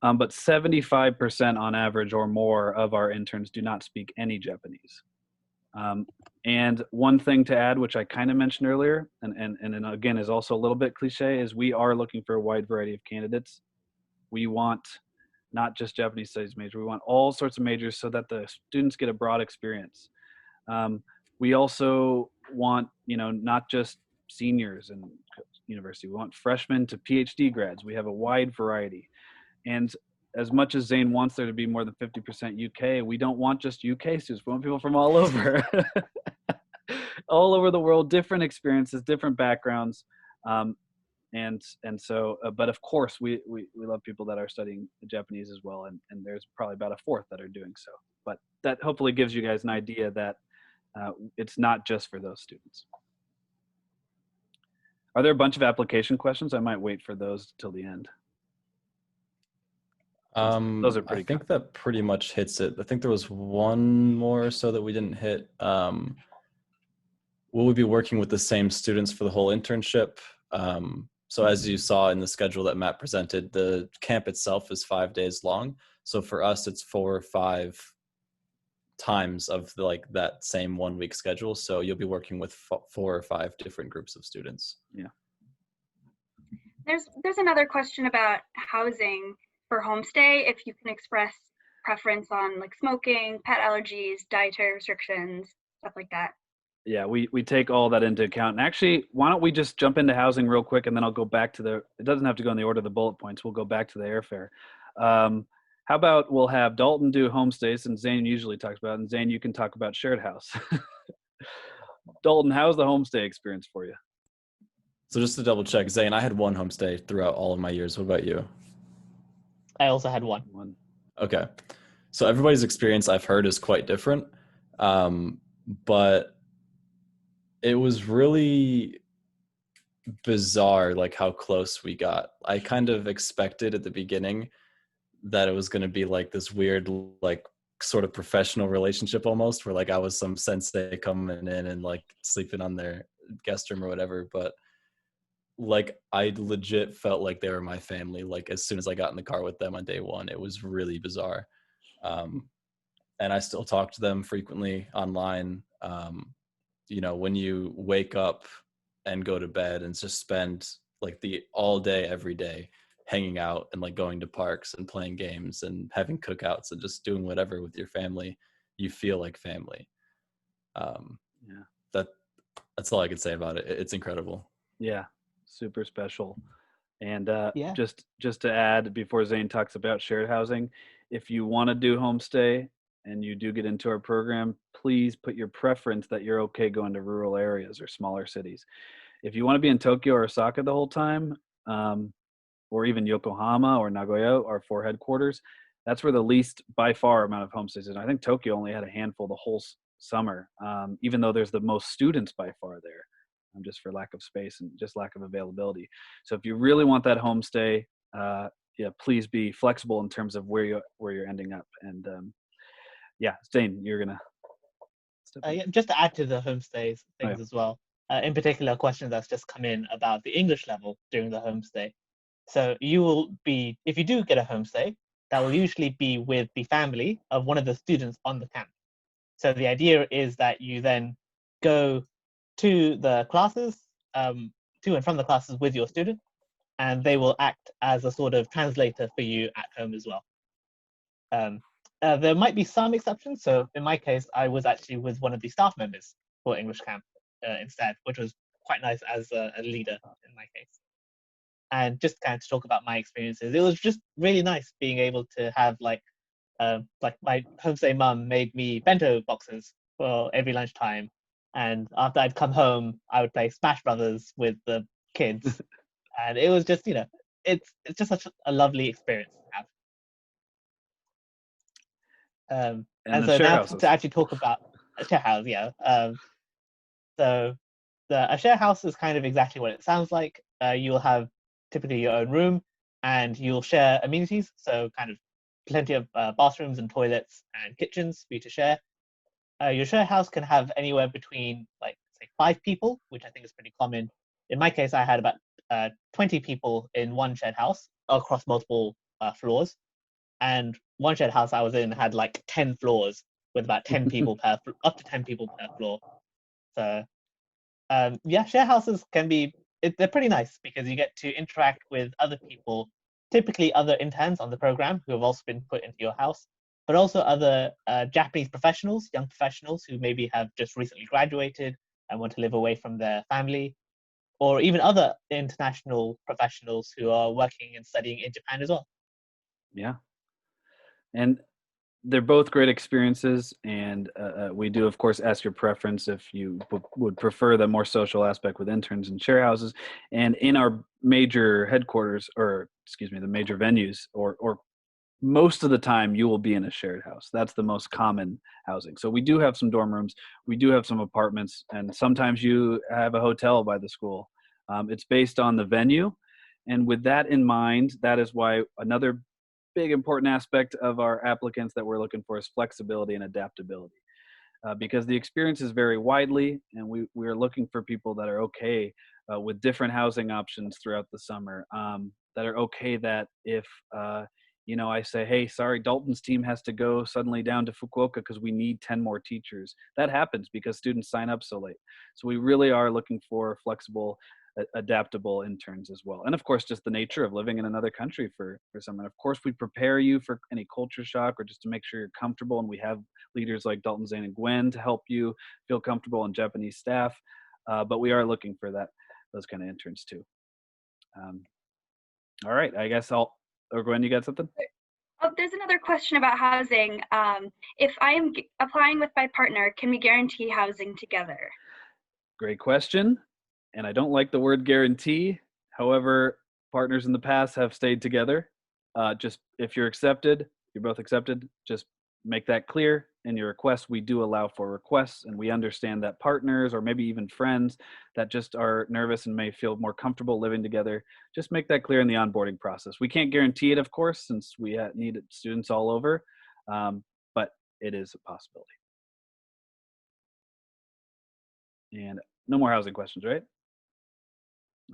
But 75% on average or more of our interns do not speak any Japanese. And one thing to add, which I kind of mentioned earlier, and again is also a little bit cliche, is we are looking for a wide variety of candidates. We want not just Japanese studies major, we want all sorts of majors so that the students get a broad experience. We also want, not just seniors in university, we want freshmen to PhD grads. We have a wide variety. And as much as Zane wants there to be more than 50% UK, we don't want just UK students. We want people from all over, all over the world, different experiences, different backgrounds. and so, but of course, we love people that are studying Japanese as well, and there's probably about a fourth that are doing so. But that hopefully gives you guys an idea that it's not just for those students. Are there a bunch of application questions? I might wait for those till the end. Those are pretty I think that pretty much hits it. I think there was one more so that we didn't hit. Will we be working with the same students for the whole internship? So as you saw in the schedule that Matt presented, the camp itself is 5 days long. So for us, it's 4 or 5 times of like that same 1 week schedule. So you'll be working with 4 or 5 different groups of students. Yeah. There's another question about housing for homestay. If you can express preference on like smoking, pet allergies, dietary restrictions, stuff like that. Yeah, we take all that into account. And actually, why don't we just jump into housing real quick, and then I'll go back to it doesn't have to go in the order of the bullet points. We'll go back to the airfare. How about we'll have Dalton do homestays, and Zane usually talks about it, and Zane, you can talk about shared house. Dalton, how's the homestay experience for you? So just to double check, Zane, I had 1 homestay throughout all of my years. What about you? I also had one. Okay. So everybody's experience I've heard is quite different. But it was really bizarre, like how close we got. I kind of expected at the beginning that it was going to be like this weird, like sort of professional relationship almost, where like I was some sensei coming in and like sleeping on their guest room or whatever. But like I legit felt like they were my family. Like as soon as I got in the car with them on day 1, it was really bizarre. And I still talk to them frequently online. You know, when you wake up and go to bed and just spend like the all day, every day hanging out and like going to parks and playing games and having cookouts and just doing whatever with your family, you feel like family. That's all I could say about it. It's incredible. Yeah, super special. And Yeah. just to add, before Zane talks about shared housing, if you want to do homestay and you do get into our program, please put your preference that you're okay going to rural areas or smaller cities. If you want to be in Tokyo or Osaka the whole time, or even Yokohama or Nagoya, our 4 headquarters, that's where the least by far amount of homestays is. I think Tokyo only had a handful the whole summer, even though there's the most students by far there, just for lack of space and just lack of availability. So if you really want that homestay, please be flexible in terms of where you're ending up. And Zane, you're gonna. Just to add to the homestays things as well. In particular, a question that's just come in about the English level during the homestay. So you will be, if you do get a homestay, that will usually be with the family of one of the students on the camp. So the idea is that you then go to the classes, to and from the classes with your student, and they will act as a sort of translator for you at home as well. There might be some exceptions. So in my case, I was actually with one of the staff members for English camp instead, which was quite nice as a leader in my case. And just kind of to talk about my experiences, it was just really nice being able to have like my homestay mum made me bento boxes for every lunchtime. And after I'd come home, I would play Smash Brothers with the kids. And it was just, it's just such a lovely experience to have. And so now to actually talk about a share house, so a share house is kind of exactly what it sounds like. You'll have typically your own room, and you'll share amenities, so kind of plenty of bathrooms and toilets and kitchens for you to share. Your share house can have anywhere between like say 5 people, which I think is pretty common. In my case, I had about 20 people in one shared house across multiple floors, and one shared house I was in had like 10 floors with about 10 people up to 10 people per floor. So share houses can be, they're pretty nice because you get to interact with other people, typically other interns on the program who have also been put into your house, but also other Japanese professionals, young professionals who maybe have just recently graduated and want to live away from their family, or even other international professionals who are working and studying in Japan as well. Yeah. And they're both great experiences, and we do, of course, ask your preference if you would prefer the more social aspect with interns and share houses. And in our major headquarters, or excuse me, the major venues, or most of the time you will be in a shared house. That's the most common housing. So we do have some dorm rooms, we do have some apartments, and sometimes you have a hotel by the school. It's based on the venue. And with that in mind, that is why another big important aspect of our applicants that we're looking for is flexibility and adaptability. Because the experiences vary widely, and we are looking for people that are okay with different housing options throughout the summer, that are okay that if I say, hey, sorry, Dalton's team has to go suddenly down to Fukuoka because we need 10 more teachers. That happens because students sign up so late. So we really are looking for flexible, adaptable interns as well. And of course, just the nature of living in another country for someone. Of course, we prepare you for any culture shock or just to make sure you're comfortable. And we have leaders like Dalton, Zane, and Gwen to help you feel comfortable, and Japanese staff. But we are looking for those kind of interns too. All right, I guess or Gwen, you got something? Oh, there's another question about housing. If I am applying with my partner, can we guarantee housing together? Great question. And I don't like the word guarantee. However, partners in the past have stayed together. Just if you're both accepted, just make that clear in your request. We do allow for requests, and we understand that partners or maybe even friends that just are nervous and may feel more comfortable living together, just make that clear in the onboarding process. We can't guarantee it, of course, since we need students all over, but it is a possibility. And no more housing questions, right?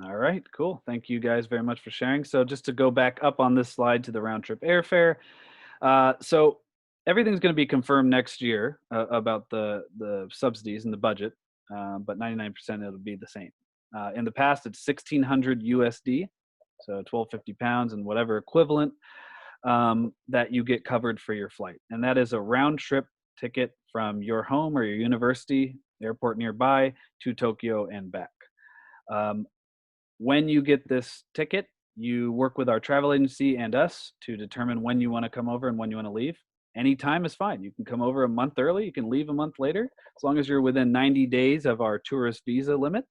All right, cool. Thank you guys very much for sharing. So just to go back up on this slide to the round trip airfare. So everything's going to be confirmed next year about the subsidies and the budget, but 99% it'll be the same. In the past, it's 1,600 USD, so 1,250 pounds and whatever equivalent that you get covered for your flight. And that is a round trip ticket from your home or your university, airport nearby, to Tokyo and back. When you get this ticket, you work with our travel agency and us to determine when you want to come over and when you want to leave. Any time is fine. You can come over a month early. You can leave a month later, as long as you're within 90 days of our tourist visa limit.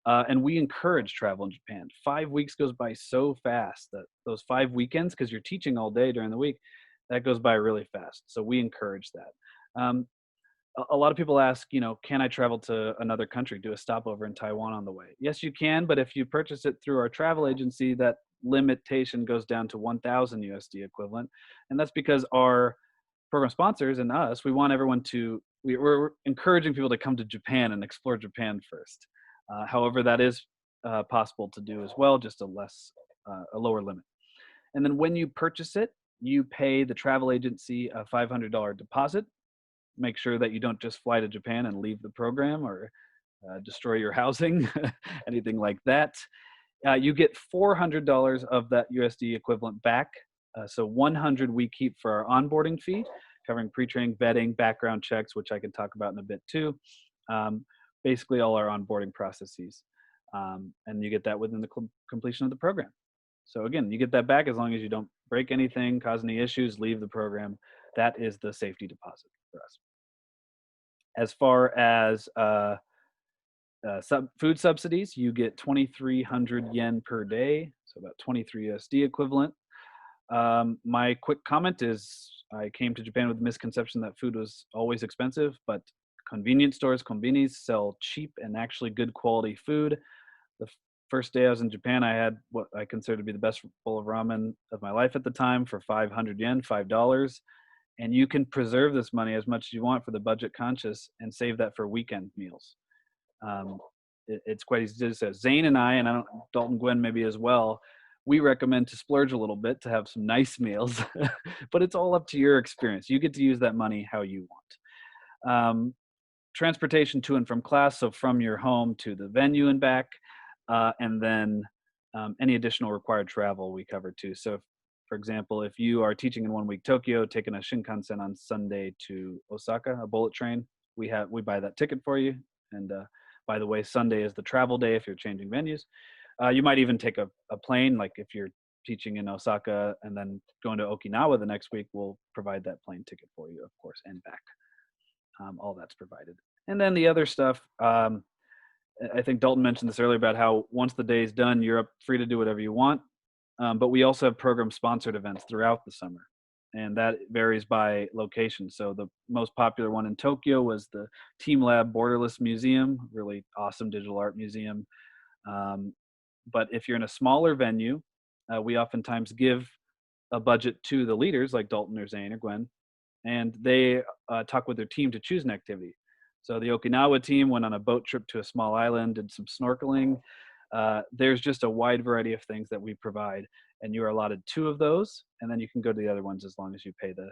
And we encourage travel in Japan. 5 weeks goes by so fast that those 5 weekends, because you're teaching all day during the week, that goes by really fast. So we encourage that. A lot of people ask, can I travel to another country, do a stopover in Taiwan on the way? Yes, you can, but if you purchase it through our travel agency, that limitation goes down to 1,000 USD equivalent. And that's because our program sponsors and us, we want everyone we're encouraging people to come to Japan and explore Japan first. However, that is possible to do as well, just a lower limit. And then when you purchase it, you pay the travel agency a $500 deposit. Make sure that you don't just fly to Japan and leave the program or destroy your housing, anything like that. You get $400 of that USD equivalent back. So 100 we keep for our onboarding fee, covering pre-training, vetting, background checks, which I can talk about in a bit too. Basically all our onboarding processes. And you get that within the completion of the program. So again, you get that back as long as you don't break anything, cause any issues, leave the program. That is the safety deposit for us. As far as food subsidies, you get 2,300 yen per day, so about 23 USD equivalent. My quick comment is I came to Japan with the misconception that food was always expensive, but convenience stores, konbinis, sell cheap and actually good quality food. The first day I was in Japan, I had what I consider to be the best bowl of ramen of my life at the time for 500 yen, $5. And you can preserve this money as much as you want for the budget conscious and save that for weekend meals. It's quite easy to do. So Zane and I don't, Dalton, Gwen maybe as well, we recommend to splurge a little bit to have some nice meals, but it's all up to your experience. You get to use that money how you want. Transportation to and from class, so from your home to the venue and back, and then any additional required travel we cover too. So for example, if you are teaching in 1 week Tokyo, taking a Shinkansen on Sunday to Osaka, a bullet train, we buy that ticket for you. And by the way, Sunday is the travel day if you're changing venues. You might even take a plane, like if you're teaching in Osaka and then going to Okinawa the next week, we'll provide that plane ticket for you, of course, and back. All that's provided. And then the other stuff, I think Dalton mentioned this earlier about how once the day is done, you're free to do whatever you want. But we also have program-sponsored events throughout the summer, and that varies by location. So the most popular one in Tokyo was the Team Lab Borderless Museum, really awesome digital art museum. But if you're in a smaller venue, we oftentimes give a budget to the leaders like Dalton or Zane or Gwen, and they talk with their team to choose an activity. So the Okinawa team went on a boat trip to a small island, did some snorkeling. There's just a wide variety of things that we provide, and you are allotted 2 of those, and then you can go to the other ones as long as you pay the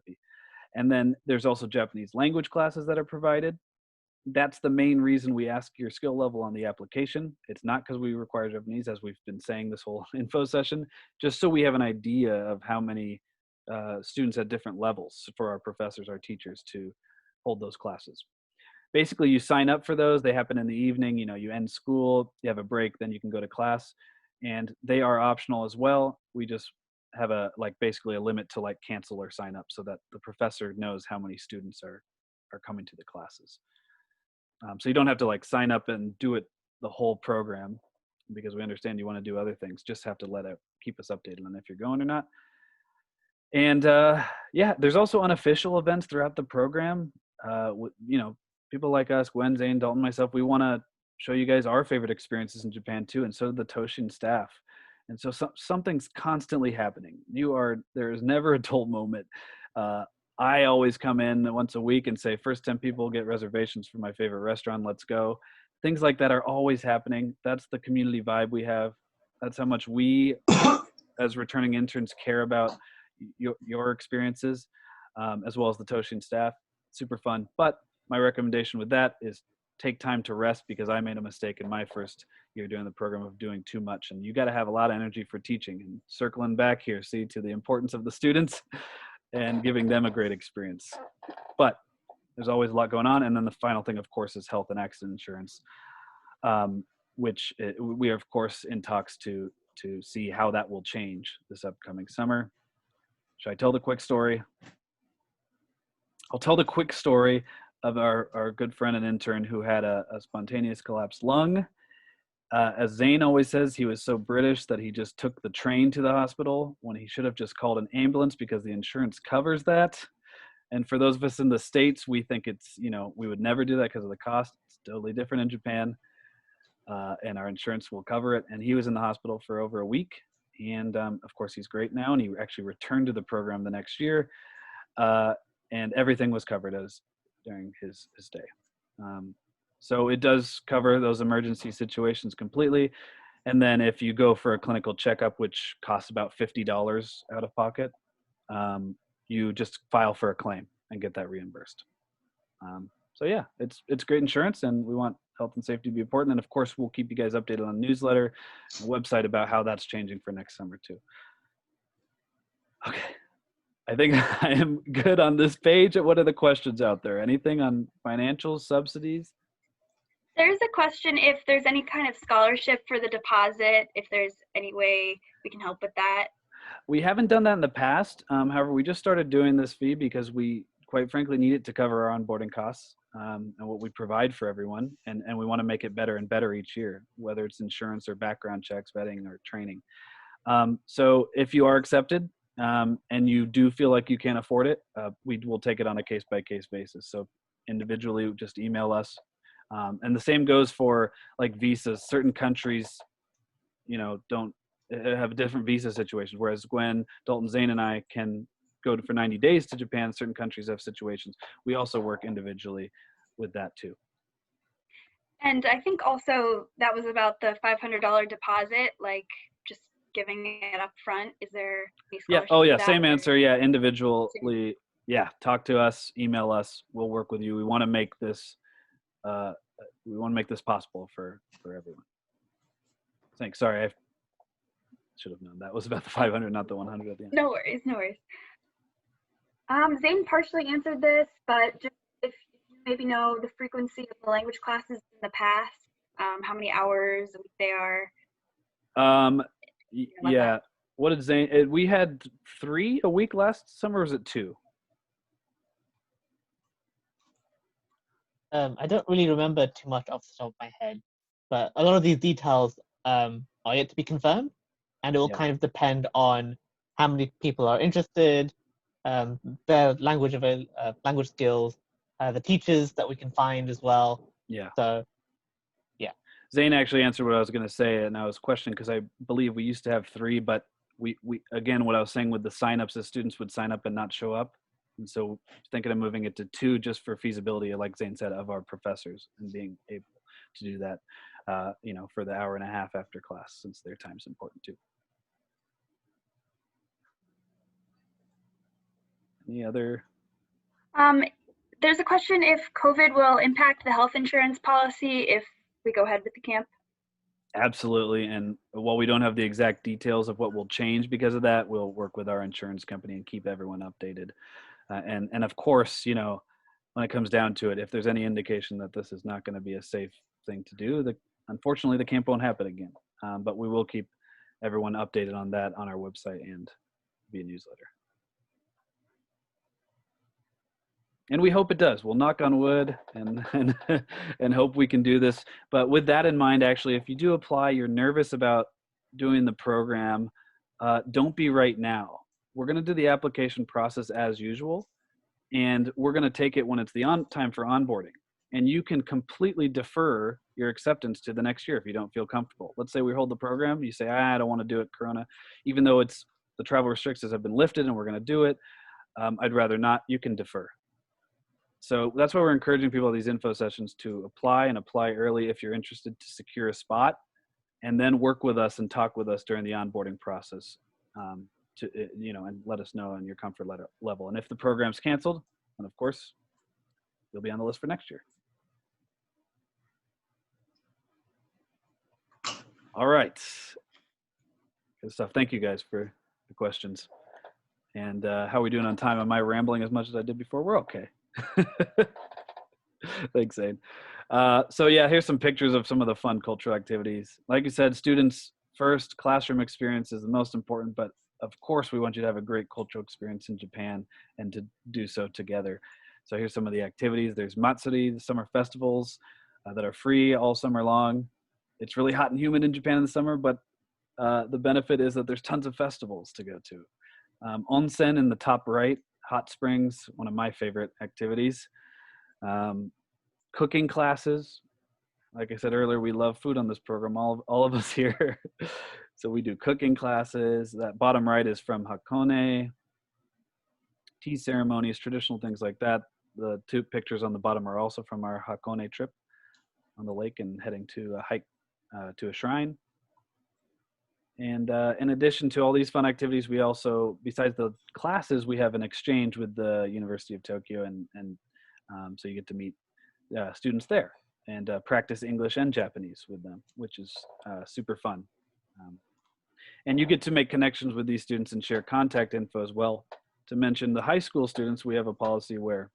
fee. And then there's also Japanese language classes that are provided. That's the main reason we ask your skill level on the application. It's not because we require Japanese, as we've been saying this whole info session, just so we have an idea of how many students at different levels for our professors, our teachers, to hold those classes. Basically, you sign up for those. They happen in the evening. You know, you end school, you have a break, then you can go to class, and they are optional as well. We just have basically a limit to cancel or sign up so that the professor knows how many students are coming to the classes. So you don't have to sign up and do it the whole program, because we understand you want to do other things. Just have to keep us updated on if you're going or not. And yeah, there's also unofficial events throughout the program. People like us, Gwen, Zane, Dalton, myself, we want to show you guys our favorite experiences in Japan too, and so do the Toshin staff. And so something's constantly happening. There is never a dull moment. I always come in once a week and say, first 10 people get reservations for my favorite restaurant, let's go. Things like that are always happening. That's the community vibe we have. That's how much we, as returning interns, care about your experiences, as well as the Toshin staff. Super fun. But my recommendation with that is take time to rest, because I made a mistake in my first year doing the program of doing too much. And you got to have a lot of energy for teaching. And circling back here, see, to the importance of the students and giving them a great experience. But there's always a lot going on. And then the final thing, of course, is health and accident insurance, which we are, of course, in talks to see how that will change this upcoming summer. Should I tell the quick story? I'll tell the quick story of our good friend and intern who had a spontaneous collapsed lung. As Zane always says, he was so British that he just took the train to the hospital when he should have just called an ambulance, because the insurance covers that. And for those of us in the States, we think it's, we would never do that because of the cost. It's totally different in Japan. And our insurance will cover it. And he was in the hospital for over a week. And of course, he's great now. And he actually returned to the program the next year. And everything was covered during his stay. So it does cover those emergency situations completely. And then if you go for a clinical checkup, which costs about $50 out of pocket, you just file for a claim and get that reimbursed. So yeah, it's great insurance, and we want health and safety to be important. And of course, we'll keep you guys updated on the newsletter and website about how that's changing for next summer too. Okay. I think I am good on this page. What are the questions out there? Anything on financials, subsidies? There's a question if there's any kind of scholarship for the deposit, if there's any way we can help with that. We haven't done that in the past. However, we just started doing this fee because we, quite frankly, need it to cover our onboarding costs and what we provide for everyone. And we want to make it better and better each year, whether it's insurance or background checks, vetting, or training. So if you are accepted, and you do feel like you can't afford it, we will take it on a case-by-case basis. So individually, just email us. And the same goes for visas. Certain countries, don't have different visa situations, whereas Gwen, Dalton, Zane, and I can go for 90 days to Japan. Certain countries have situations. We also work individually with that too. And I think also that was about the $500 deposit, just giving it up front. Is there any scholarship? Yeah. Oh yeah. Same answer. Yeah. Individually. Yeah. Talk to us, email us. We'll work with you. We want to make this, possible for everyone. Thanks. Sorry. I should have known that was about the 500, not the 100 at the end. No worries. No worries. Zane partially answered this, but just if you maybe know the frequency of the language classes in the past, how many hours a week they are. about Yeah. that? What did Zane? We had 3 a week last summer. Or was it 2? I don't really remember too much off the top of my head, but a lot of these details are yet to be confirmed, and it will Yeah. kind of depend on how many people are interested, their language skills, the teachers that we can find as well. Yeah. So, yeah. Zane actually answered what I was going to say, and I was questioning because I believe we used to have 3, but we again, what I was saying with the signups, is students would sign up and not show up, and so thinking of moving it to 2 just for feasibility, like Zane said, of our professors and being able to do that, for the hour and a half after class, since their time's important too. Any other? There's a question if COVID will impact the health insurance policy if we go ahead with the camp. Absolutely. And while we don't have the exact details of what will change because of that, we'll work with our insurance company and keep everyone updated. And of course, when it comes down to it, if there's any indication that this is not going to be a safe thing to do, unfortunately, the camp won't happen again. But we will keep everyone updated on that on our website and via newsletter. And we hope it does. We'll knock on wood and hope we can do this. But with that in mind, actually, if you do apply, you're nervous about doing the program, don't be right now. We're going to do the application process as usual, and we're going to take it when it's the time for onboarding. And you can completely defer your acceptance to the next year if you don't feel comfortable. Let's say we hold the program, you say, I don't want to do it, Corona, even though the travel restrictions have been lifted and we're going to do it. I'd rather not. You can defer. So that's why we're encouraging people at these info sessions to apply and apply early if you're interested to secure a spot, and then work with us and talk with us during the onboarding process and let us know on your comfort level. And if the program's canceled, then of course, you'll be on the list for next year. All right. Good stuff. Thank you guys for the questions. And how are we doing on time? Am I rambling as much as I did before? We're okay. Thanks, Zane. So yeah, here's some pictures of some of the fun cultural activities. Like you said, students first, classroom experience is the most important, but of course we want you to have a great cultural experience in Japan and to do so together. So here's some of the activities. There's Matsuri, the summer festivals that are free all summer long. It's really hot and humid in Japan in the summer, but the benefit is that there's tons of festivals to go to. Onsen in the top right, hot springs, one of my favorite activities. Cooking classes. Like I said earlier, we love food on this program, all of us here. So we do cooking classes. That bottom right is from Hakone. Tea ceremonies, traditional things like that. The 2 pictures on the bottom are also from our Hakone trip on the lake and heading to a hike to a shrine. And in addition to all these fun activities, we also, besides the classes, we have an exchange with the University of Tokyo, and so you get to meet students there and practice English and Japanese with them, which is super fun. And you get to make connections with these students and share contact info as well. To mention the high school students, we have a policy where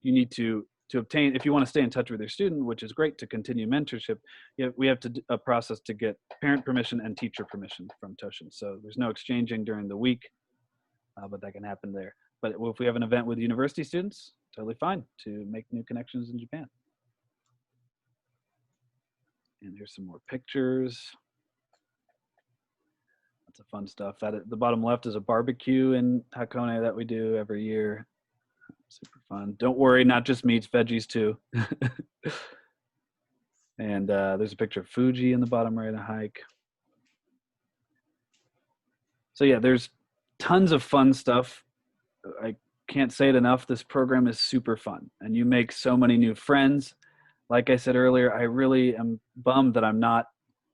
you need to obtain, if you want to stay in touch with your student, which is great to continue mentorship, we have to do a process to get parent permission and teacher permission from Toshin. So there's no exchanging during the week, but that can happen there. But if we have an event with university students, totally fine to make new connections in Japan. And here's some more pictures. Lots of fun stuff. That at the bottom left is a barbecue in Hakone that we do every year. Super fun. Don't worry, not just meats, veggies too. And there's a picture of Fuji in the bottom right, a hike. So yeah, there's tons of fun stuff. I can't say it enough. This program is super fun and you make so many new friends. Like I said earlier, I really am bummed that I'm not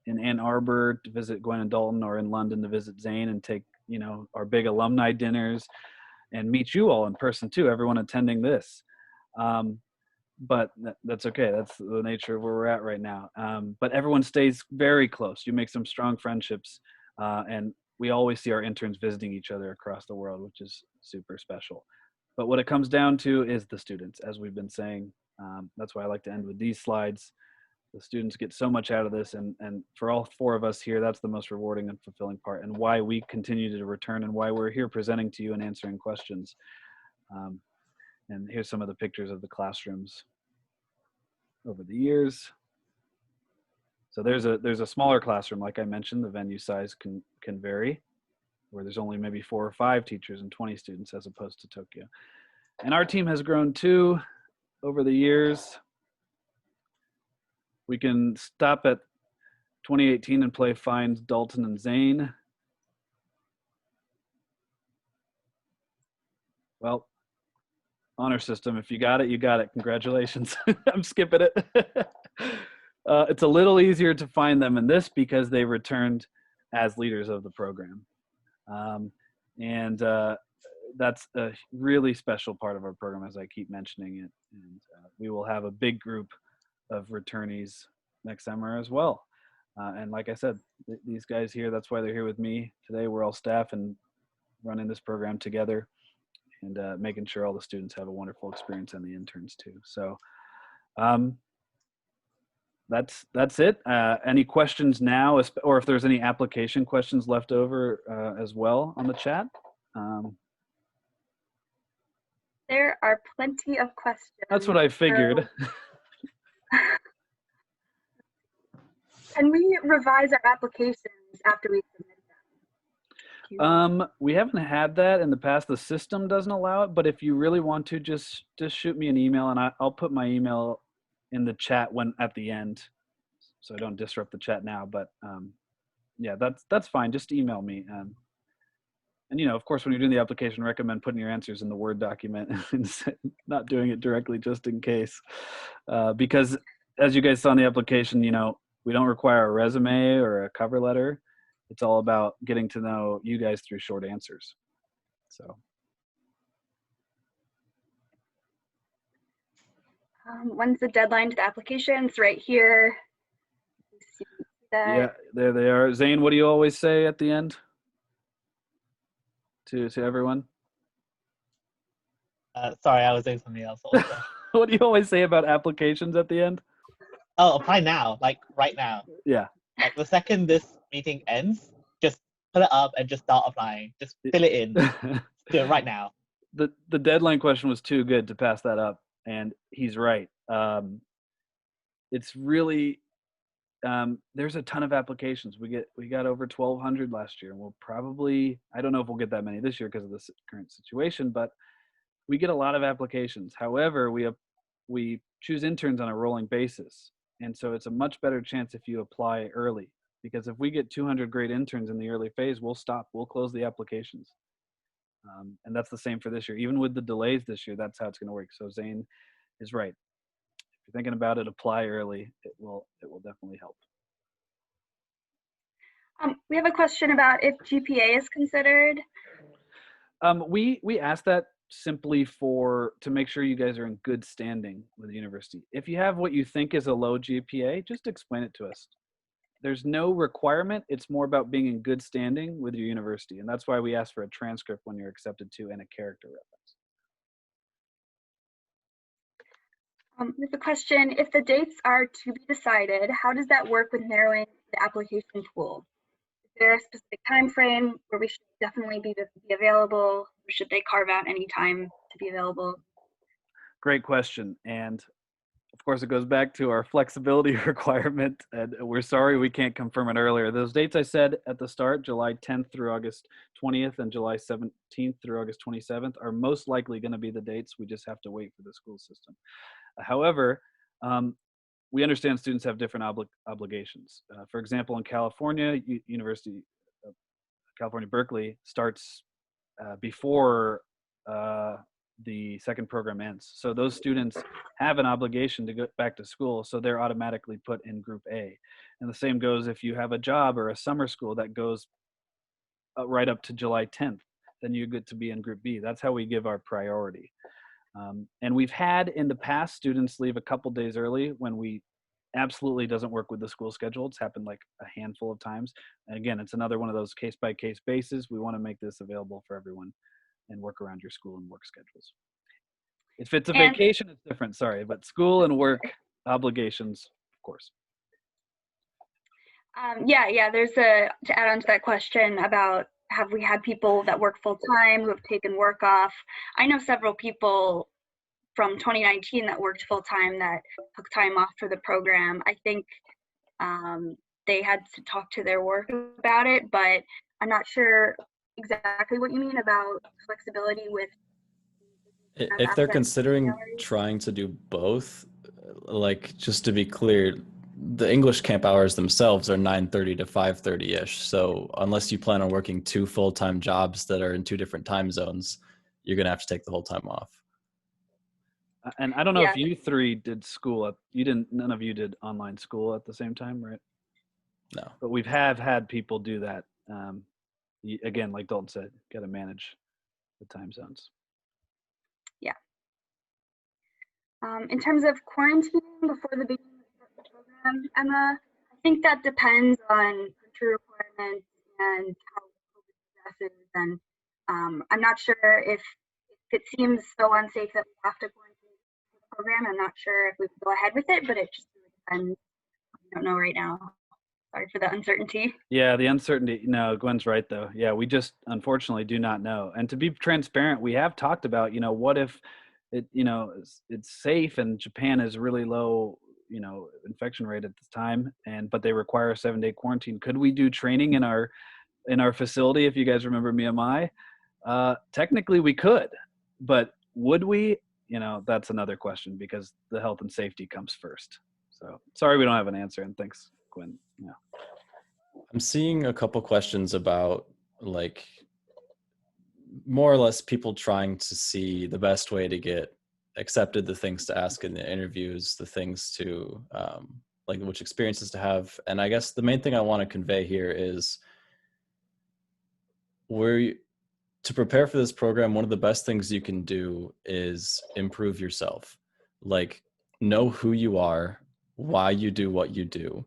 in Ann Arbor to visit Gwen and Dalton or in London to visit Zane and take, our big alumni dinners and meet you all in person too, everyone attending this. But that's okay. That's the nature of where we're at right now. But everyone stays very close. You make some strong friendships and we always see our interns visiting each other across the world, which is super special. But what it comes down to is the students, as we've been saying. That's why I like to end with these slides. The students get so much out of this, and for all four of us here, that's the most rewarding and fulfilling part, and why we continue to return, and why we're here presenting to you and answering questions. And here's some of the pictures of the classrooms over the years. So there's a smaller classroom, like I mentioned. The venue size can vary, where there's only maybe 4 or 5 teachers and 20 students, as opposed to Tokyo. And our team has grown too over the years. We can stop at 2018 and play Find Dalton and Zane. Well, honor system, if you got it, you got it. Congratulations. I'm skipping it. It's a little easier to find them in this because they returned as leaders of the program. That's a really special part of our program, as I keep mentioning it. And we will have a big group of returnees next summer as well. And like I said, these guys here, that's why they're here with me today. We're all staff and running this program together, and making sure all the students have a wonderful experience, and the interns too. So that's it. Any questions now, or if there's any application questions left over as well on the chat? There are plenty of questions. That's what I figured. Can we revise our applications after we submit them? We haven't had that in the past. The system doesn't allow it, but if you really want to, just shoot me an email, and I'll put my email in the chat at the end, so I don't disrupt the chat now. But yeah, that's fine. Just email me. And of course, when you're doing the application, recommend putting your answers in the Word document and not doing it directly, just in case, because as you guys saw in the application, we don't require a resume or a cover letter. It's all about getting to know you guys through short answers. So. When's the deadline to the applications? Right here. Yeah, there they are. Zane, what do you always say at the end to everyone? Sorry, I was doing something else also. What do you always say about applications at the end? Oh, apply now, like right now. Yeah. Like the second this meeting ends, just put it up and just start applying. Just fill it in. Do it right now. The deadline question was too good to pass that up, and he's right. It's really there's a ton of applications. We got over 1,200 last year, and we'll probably, I don't know if we'll get that many this year because of the current situation, but we get a lot of applications. However, we choose interns on a rolling basis, and so it's a much better chance if you apply early, because if we get 200 great interns in the early phase, we'll close the applications. And that's the same for this year. Even with the delays this year, that's how it's going to work. So Zane is right. If you're thinking about it, apply early. It will definitely help. We have a question about if GPA is considered. We asked that simply to make sure you guys are in good standing with the university. If you have what you think is a low GPA, just explain it to us. There's no requirement. It's more about being in good standing with your university. And that's why we ask for a transcript when you're accepted to, and a character reference. We have a question, if the dates are to be decided, how does that work with narrowing the application pool? Is there a specific time frame where we should definitely be available, or should they carve out any time to be available? Great question. And of course, it goes back to our flexibility requirement, and we're sorry we can't confirm it earlier. Those dates I said at the start, July 10th through August 20th and July 17th through August 27th, are most likely going to be the dates. We just have to wait for the school system. However, we understand students have different obligations. For example, in California, University of California, Berkeley starts before the second program ends. So those students have an obligation to go back to school, so they're automatically put in Group A. And the same goes if you have a job or a summer school that goes right up to July 10th, then you get to be in Group B. That's how we give our priority. And we've had in the past students leave a couple days early when we absolutely doesn't work with the school schedule. It's happened like a handful of times. And again, it's another one of those case-by-case basis. We want to make this available for everyone and work around your school and work schedules. If it's a vacation, it's different, sorry, but school and work obligations, of course. Yeah. To add on to that question about have we had people that work full time who have taken work off? I know several people from 2019 that worked full time that took time off for the program. I think they had to talk to their work about it, but I'm not sure exactly what you mean about flexibility with. If they're considering trying to do both, like just to be clear, the English camp hours themselves are 9:30 to 5:30-ish. So unless you plan on working 2 full-time jobs that are in 2 different time zones, you're going to have to take the whole time off. And I don't know Yeah. if you three did school. None of you did online school at the same time, right? No. But we've had people do that. Again, like Dalton said, got to manage the time zones. Yeah. In terms of quarantining before the beginning of the program, Emma, I think that depends on country requirements and how COVID progresses. And I'm not sure if it seems so unsafe that we have to quarantine the program. I'm not sure if we can go ahead with it, but it just really depends. I don't know right now. Sorry for the uncertainty. Yeah, the uncertainty. No, Gwen's right though. Yeah, we just unfortunately do not know. And to be transparent, we have talked about, what if it's safe and Japan is really low, infection rate at this time, but they require a 7-day quarantine. Could we do training in our facility? If you guys remember MII, technically we could, but would we? That's another question because the health and safety comes first. So sorry we don't have an answer. And thanks, Gwen. Yeah. I'm seeing a couple questions about like more or less people trying to see the best way to get accepted, the things to ask in the interviews, the things to like which experiences to have. And I guess the main thing I want to convey here is to prepare for this program, one of the best things you can do is improve yourself. Like know who you are, why you do what you do,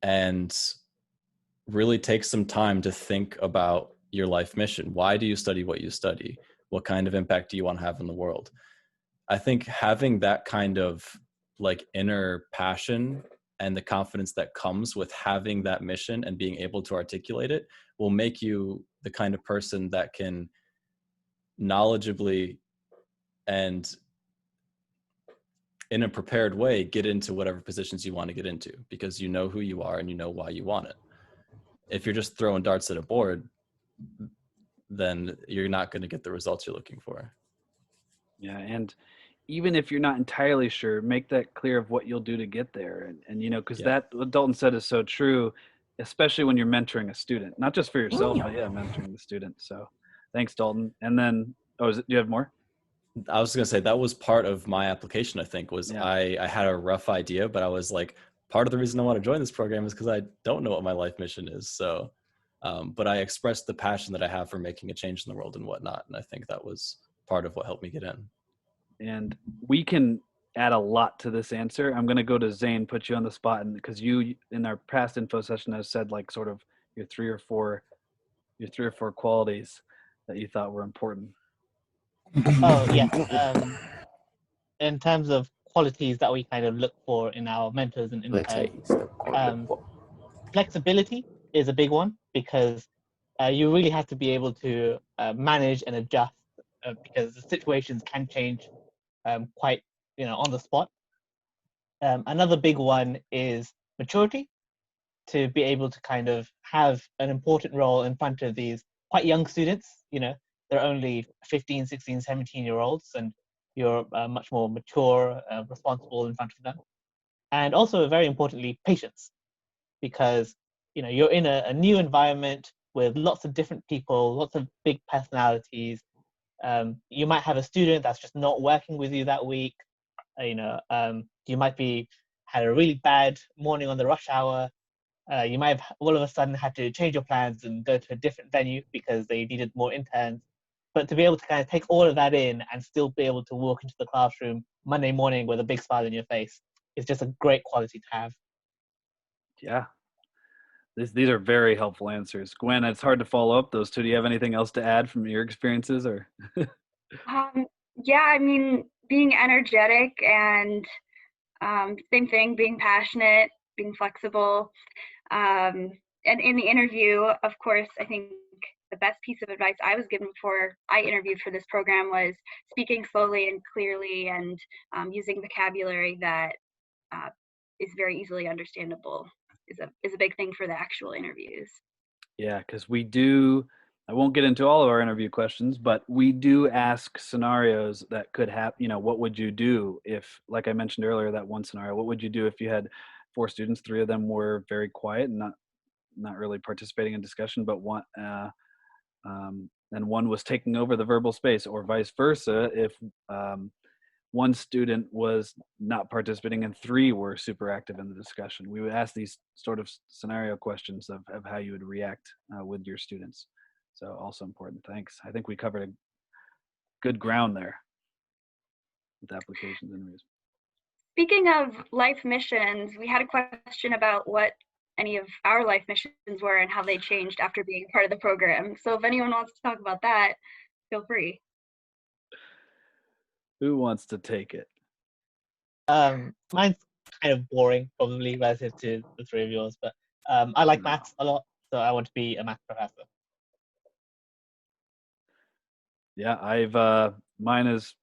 and really take some time to think about your life mission. Why do you study what you study? What kind of impact do you want to have in the world? I think having that kind of like inner passion and the confidence that comes with having that mission and being able to articulate it will make you the kind of person that can knowledgeably and in a prepared way get into whatever positions you want to get into because you know who you are and you know why you want it. If you're just throwing darts at a board, then you're not going to get the results you're looking for. Yeah, and even if you're not entirely sure, make that clear of what you'll do to get there. And because that what Dalton said is so true, especially when you're mentoring a student, not just for yourself, but mentoring the student. So thanks, Dalton. And then, do you have more? I was going to say that was part of my application, I think, was I had a rough idea, but I was like, part of the reason I want to join this program is because I don't know what my life mission is. So, but I expressed the passion that I have for making a change in the world and whatnot. And I think that was part of what helped me get in. And we can add a lot to this answer. I'm going to go to Zane, put you on the spot. And because you, in our past info session, have said like sort of your three or four qualities that you thought were important. Oh, yeah. In terms of qualities that we kind of look for in our mentors and interns, flexibility is a big one because you really have to be able to manage and adjust because the situations can change quite, on the spot. Another big one is maturity, to be able to kind of have an important role in front of these quite young students. They're only 15, 16, 17-year-olds, and you're much more mature, responsible in front of them. And also, very importantly, patience, because you're in a new environment with lots of different people, lots of big personalities. You might have a student that's just not working with you that week. You might be had a really bad morning on the rush hour. You might have all of a sudden had to change your plans and go to a different venue because they needed more interns. But to be able to kind of take all of that in and still be able to walk into the classroom Monday morning with a big smile on your face is just a great quality to have. Yeah. These are very helpful answers. Gwen, it's hard to follow up those two. Do you have anything else to add from your experiences or? Yeah, I mean, being energetic and same thing, being passionate, being flexible. And in the interview, of course, I think the best piece of advice I was given before I interviewed for this program was speaking slowly and clearly, and using vocabulary that is very easily understandable is a big thing for the actual interviews. Yeah, because we do, I won't get into all of our interview questions, but we do ask scenarios that could happen. You know, what would you do if, like I mentioned earlier, that one scenario, what would you do if you had 4 students, 3 of them were very quiet and not really participating in discussion, but and one was taking over the verbal space, or vice versa, if one student was not participating and 3 were super active in the discussion. We would ask these sort of scenario questions of how you would react with your students. So also important. Thanks. I think we covered a good ground there with applications and interviews. Speaking of life missions, we had a question about what any of our life missions were and how they changed after being part of the program. So if anyone wants to talk about that, feel free. Who wants to take it? Mine's kind of boring, probably relative to the 3 of yours, but I like maths a lot, so I want to be a math professor. Yeah, mine is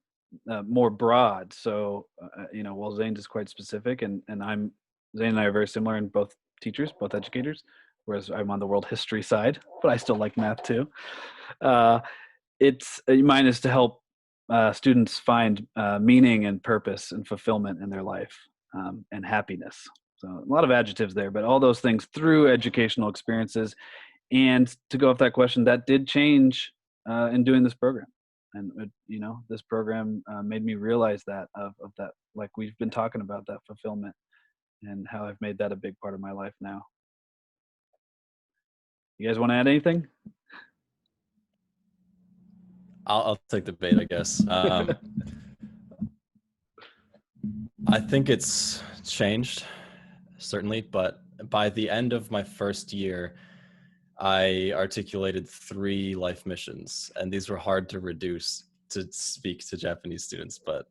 more broad. So you know, while Zane's is quite specific, and Zane and I are very similar in both teachers, both educators, whereas I'm on the world history side, but I still like math too. Mine is to help students find meaning and purpose and fulfillment in their life, and happiness. So a lot of adjectives there, but all those things through educational experiences. And to go off that question, that did change in doing this program. And you know, this program made me realize that of that, like we've been talking about, that fulfillment, and how I've made that a big part of my life now. You guys want to add anything? I'll take the bait, I guess. I think it's changed, certainly, but by the end of my first year, I articulated 3 life missions, and these were hard to reduce to speak to Japanese students, but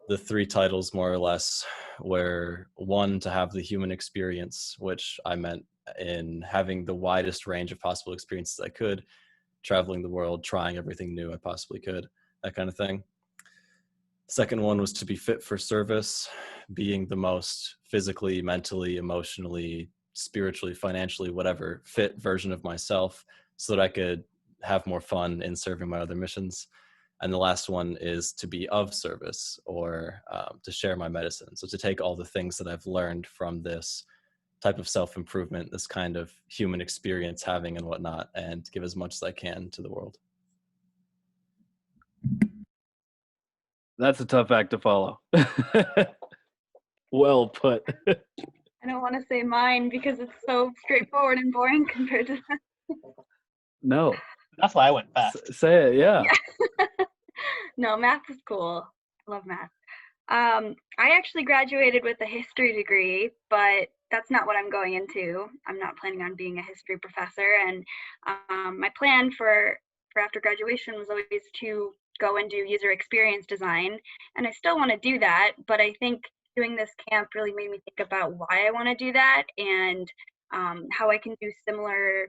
the 3 titles more or less were: 1, to have the human experience, which I meant in having the widest range of possible experiences I could, traveling the world, trying everything new I possibly could, that kind of thing. Second one was to be fit for service, being the most physically, mentally, emotionally, spiritually, financially, whatever, fit version of myself, so that I could have more fun in serving my other missions. And the last one is to be of service, or to share my medicine. So to take all the things that I've learned from this type of self-improvement, this kind of human experience having and whatnot, and give as much as I can to the world. That's a tough act to follow. Well put. I don't want to say mine because it's so straightforward and boring compared to that. No. That's why I went fast. Say it, yeah. No, math is cool. I love math. I actually graduated with a history degree, but that's not what I'm going into. I'm not planning on being a history professor. And my plan for after graduation was always to go and do user experience design. And I still want to do that, but I think doing this camp really made me think about why I want to do that, and how I can do similar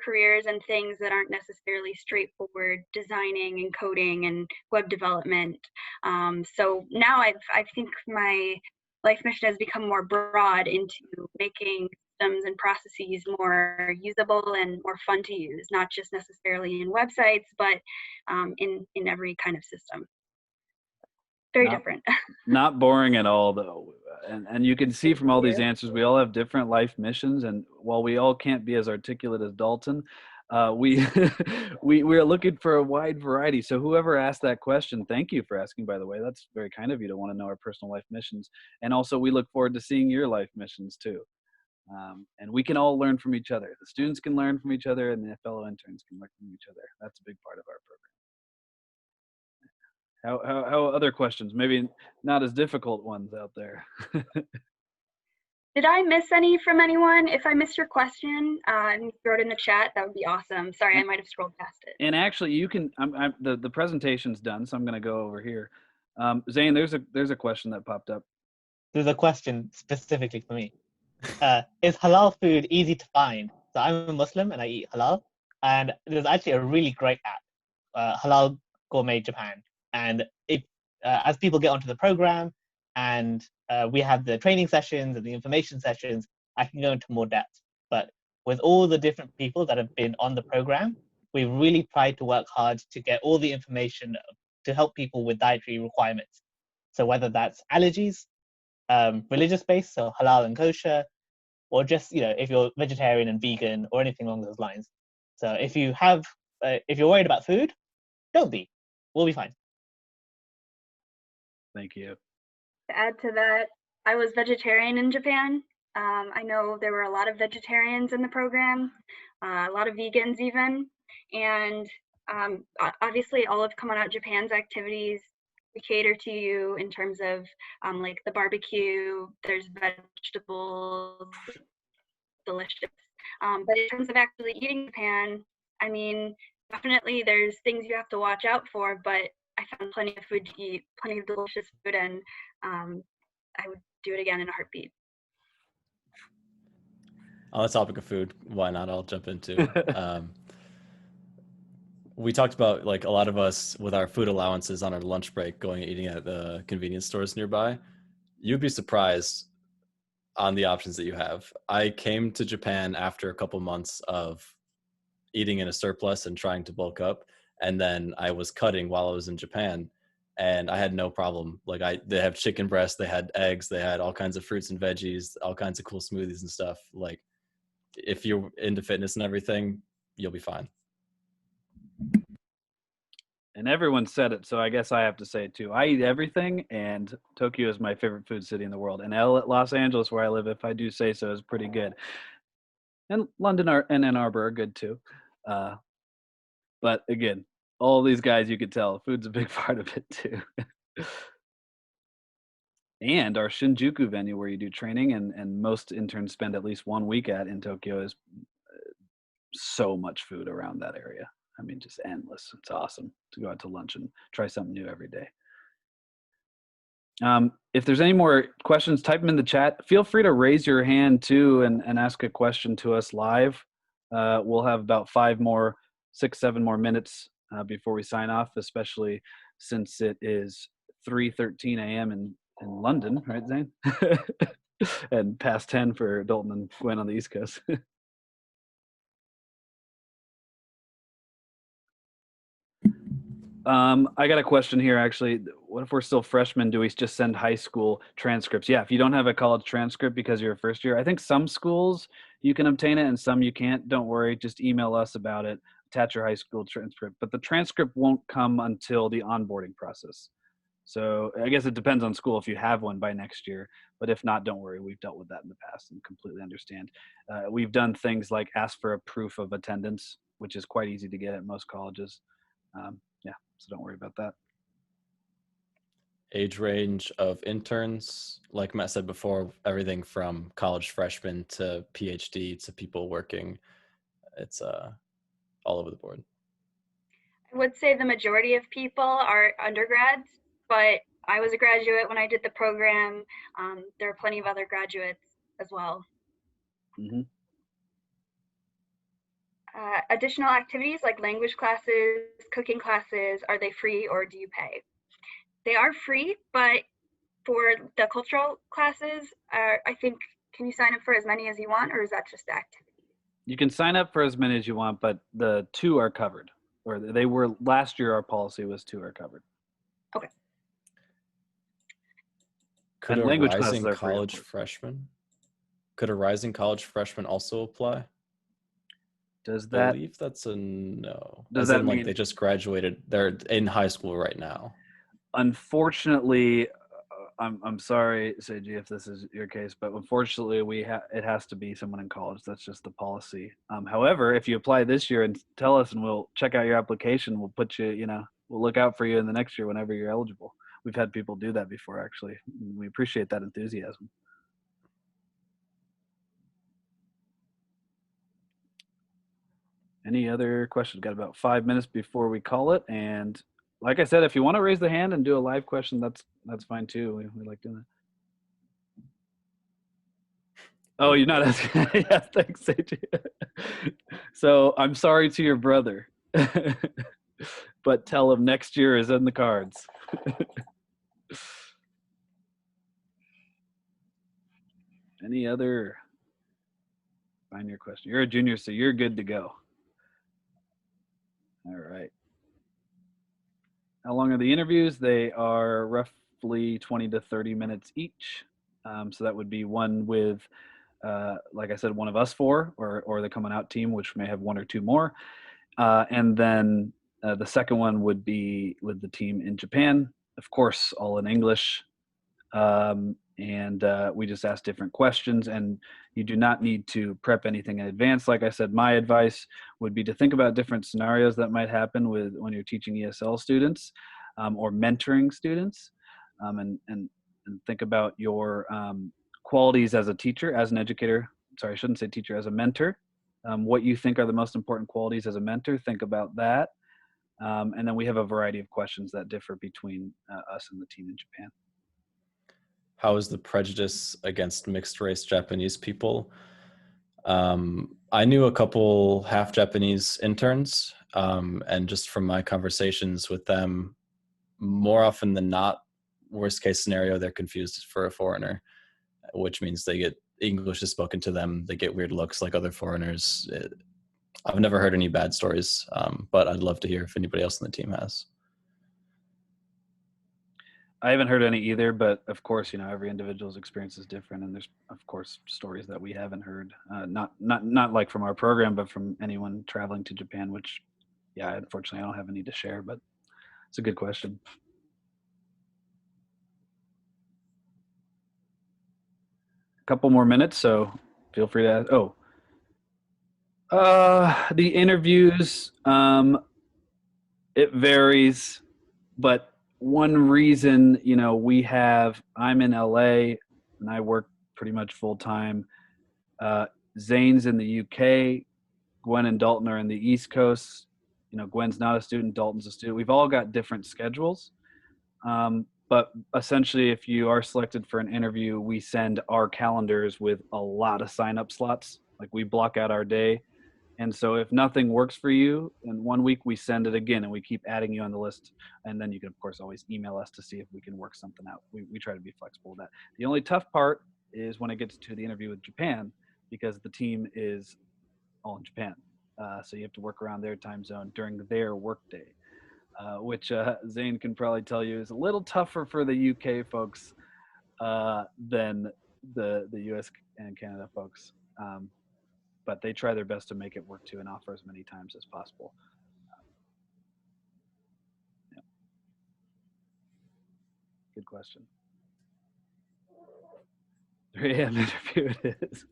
careers and things that aren't necessarily straightforward designing and coding and web development. So now I think my life mission has become more broad into making systems and processes more usable and more fun to use, not just necessarily in websites, but in every kind of system. Very different. Not boring at all, though. And you can see from all these answers, we all have different life missions. And while we all can't be as articulate as Dalton, we are looking for a wide variety. So whoever asked that question, thank you for asking, by the way. That's very kind of you to want to know our personal life missions. And also, we look forward to seeing your life missions, too. And we can all learn from each other. The students can learn from each other, and the fellow interns can learn from each other. That's a big part of our program. How other questions? Maybe not as difficult ones out there. Did I miss any from anyone? If I missed your question and throw it in the chat, that would be awesome. Sorry, I might have scrolled past it. And actually, you can. The presentation's done, so I'm going to go over here. Zane, there's a question that popped up. There's a question specifically for me. is halal food easy to find? So I'm a Muslim and I eat halal, and there's actually a really great app, Halal Gourmet Japan. And if as people get onto the program and we have the training sessions and the information sessions, I can go into more depth. But with all the different people that have been on the program, we've really tried to work hard to get all the information to help people with dietary requirements. So whether that's allergies, religious based, so halal and kosher, or just if you're vegetarian and vegan or anything along those lines. So if you're worried about food, don't be. We'll be fine. Thank you. To add to that, I was vegetarian in Japan. I know there were a lot of vegetarians in the program, a lot of vegans even, and obviously all of Come On Out Japan's activities, we cater to you in terms of like the barbecue, there's vegetables, delicious. But in terms of actually eating Japan, I mean, definitely there's things you have to watch out for, but I found plenty of food to eat, plenty of delicious food, and I would do it again in a heartbeat. On the topic of food, why not? I'll jump into. We talked about like a lot of us with our food allowances on our lunch break going and eating at the convenience stores nearby. You'd be surprised on the options that you have. I came to Japan after a couple months of eating in a surplus and trying to bulk up, and then I was cutting while I was in Japan, and I had no problem. Like they have chicken breast, they had eggs, they had all kinds of fruits and veggies, all kinds of cool smoothies and stuff. Like if you're into fitness and everything, you'll be fine. And everyone said it, so I guess I have to say it too. I eat everything, and Tokyo is my favorite food city in the world. And Los Angeles, where I live, if I do say so, is pretty good. And London and Ann Arbor are good too. But again, all these guys, you could tell, food's a big part of it too. And our Shinjuku venue, where you do training, and most interns spend at least 1 week in Tokyo, is so much food around that area. I mean, just endless. It's awesome to go out to lunch and try something new every day. If there's any more questions, type them in the chat. Feel free to raise your hand too and ask a question to us live. We'll have about 6, 7 more minutes before we sign off, especially since it is 3:13 a.m. in London, right, Zane? And past 10 for Dalton and Gwen on the East Coast. I got a question here, actually. What if we're still freshmen? Do we just send high school transcripts? Yeah, if you don't have a college transcript because you're a first year, I think some schools you can obtain it and some you can't. Don't worry, just email us about it. Attach your high school transcript. But the transcript won't come until the onboarding process. So I guess it depends on school if you have one by next year. But if not, don't worry. We've dealt with that in the past and completely understand. We've done things like ask for a proof of attendance, which is quite easy to get at most colleges. Yeah, so don't worry about that. Age range of interns, like Matt said before, everything from college freshmen to PhD to people working. It's all over the board. I would say the majority of people are undergrads, but I was a graduate when I did the program. There are plenty of other graduates as well. Mm-hmm. Additional activities like language classes, cooking classes, are they free or do you pay? They are free, but for the cultural classes, I think, can you sign up for as many as you want, or is that just the activity? You can sign up for as many as you want, but the 2 are covered. Or they were last year, our policy was 2 are covered. Okay. Could And a language rising classes are free, of college course. freshman? Could a rising college freshman also apply? Does I that believe that's a no. Does As that in, like, mean- they just graduated? They're in high school right now. unfortunately, I'm sorry, Seiji, if this is your case, but unfortunately, it has to be someone in college. That's just the policy. However, if you apply this year and tell us, and we'll check out your application, we'll put you, we'll look out for you in the next year whenever you're eligible. We've had people do that before, actually. We appreciate that enthusiasm. Any other questions? Got about 5 minutes before we call it. And like I said, if you want to raise the hand and do a live question, that's fine too. We like doing that. Oh, you're not asking. Yeah, thanks, AJ. So I'm sorry to your brother, but tell him next year is in the cards. Any other? Find your question. You're a junior, so you're good to go. All right. How long are the interviews? They are roughly 20 to 30 minutes each. So that would be one with, like I said, one of us four, or the coming out team, which may have one or two more. And then the second one would be with the team in Japan, of course, all in English. And we just ask different questions, and you do not need to prep anything in advance. Like I said, my advice would be to think about different scenarios that might happen when you're teaching ESL students or mentoring students, and think about your qualities as a teacher, as an educator. Sorry, I shouldn't say teacher, as a mentor. What you think are the most important qualities as a mentor, think about that. And then we have a variety of questions that differ between us and the team in Japan. How is the prejudice against mixed race Japanese people? I knew a couple half Japanese interns, and just from my conversations with them, more often than not, worst case scenario, they're confused for a foreigner, which means they get English is spoken to them. They get weird looks like other foreigners. I've never heard any bad stories, but I'd love to hear if anybody else on the team has. I haven't heard any either, but of course, every individual's experience is different, and there's of course stories that we haven't heard, not like from our program, but from anyone traveling to Japan. Which, yeah, unfortunately, I don't have any to share, but it's a good question. A couple more minutes, so feel free to ask. The interviews, it varies, but one reason, I'm in LA and I work pretty much full time. Zane's in the UK, Gwen and Dalton are in the East Coast. Gwen's not a student, Dalton's a student. We've all got different schedules. But essentially, if you are selected for an interview, we send our calendars with a lot of sign-up slots. Like, we block out our day. And so if nothing works for you in 1 week, we send it again and we keep adding you on the list. And then you can, of course, always email us to see if we can work something out. We try to be flexible with that. The only tough part is when it gets to the interview with Japan, because the team is all in Japan. So you have to work around their time zone during their workday, which Zane can probably tell you is a little tougher for the UK folks than the US and Canada folks. But they try their best to make it work too and offer as many times as possible. Yeah. Good question. 3 a.m. interview it is.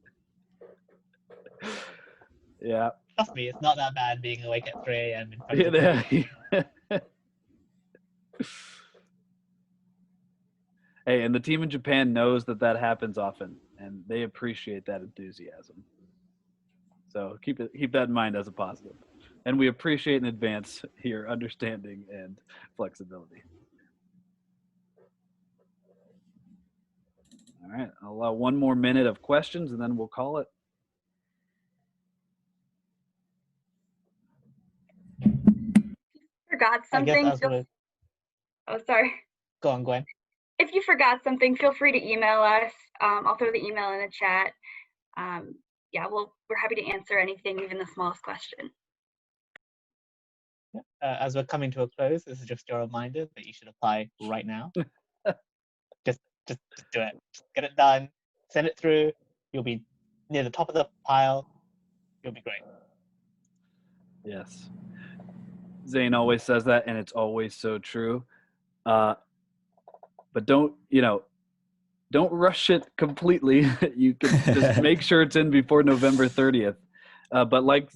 Yeah. Trust me, it's not that bad being awake at 3 a.m. in front of Yeah. Hey, and the team in Japan knows that happens often, and they appreciate that enthusiasm. So keep that in mind as a positive. And we appreciate in advance your understanding and flexibility. All right, I'll allow 1 more minute of questions and then we'll call it. Forgot something. Oh, sorry. Go on, Gwen. If you forgot something, feel free to email us. I'll throw the email in the chat. Yeah, we're happy to answer anything, even the smallest question. As we're coming to a close, this is just a reminder that you should apply right now. just do it. Just get it done. Send it through. You'll be near the top of the pile. You'll be great. Yes. Zane always says that, and it's always so true. But don't rush it completely. You can just make sure it's in before November 30th. But like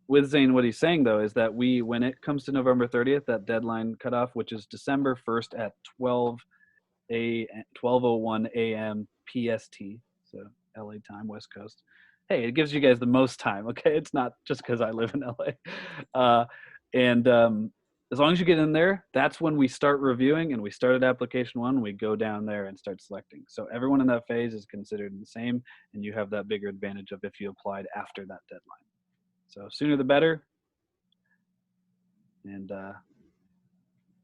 with Zane, what he's saying though is that when it comes to November 30th, that deadline cutoff, which is December 1st at 12:01 a.m. PST, so LA time, West Coast. Hey, it gives you guys the most time, okay? It's not just because I live in LA. And as long as you get in there, that's when we start reviewing, and we started application 1, we go down there and start selecting. So everyone in that phase is considered the same, and you have that bigger advantage of if you applied after that deadline. So sooner the better. And of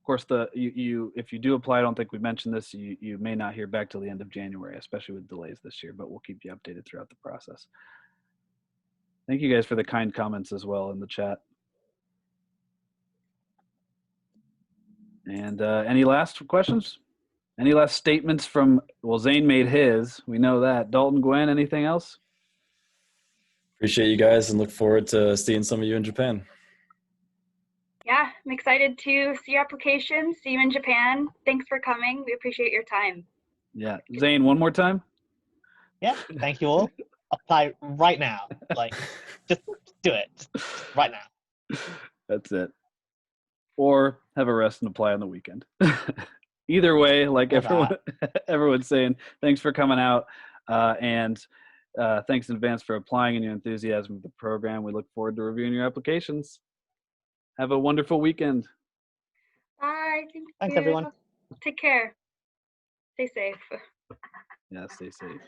course, if you do apply, I don't think we mentioned this, you may not hear back till the end of January, especially with delays this year, but we'll keep you updated throughout the process. Thank you guys for the kind comments as well in the chat. And any last questions? Any last statements from, well, Zane made his, we know that. Dalton, Gwen, anything else? Appreciate you guys and look forward to seeing some of you in Japan. Yeah, I'm excited to see your application, see you in Japan. Thanks for coming. We appreciate your time. Yeah. Zane, one more time? Yeah, thank you all. Apply right now. Like, just do it. Just right now. That's it. Or have a rest and apply on the weekend. Either way, like everyone's saying, thanks for coming out. And thanks in advance for applying and your enthusiasm for the program. We look forward to reviewing your applications. Have a wonderful weekend. Bye. Thanks, everyone. Take care. Stay safe. Yeah, stay safe.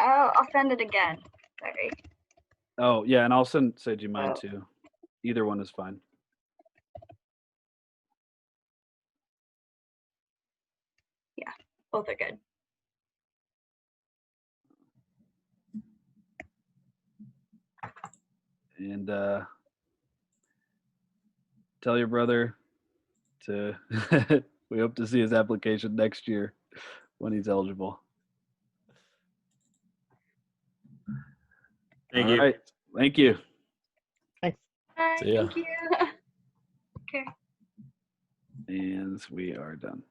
Oh, I'll send it again. Sorry. Oh, yeah, and I'll send you mine too. Either one is fine. Yeah, both are good. And tell your brother to, we hope to see his application next year when he's eligible. Thank All you. right. Thank you. Thanks. Bye. See ya. Thank you. Okay. And we are done.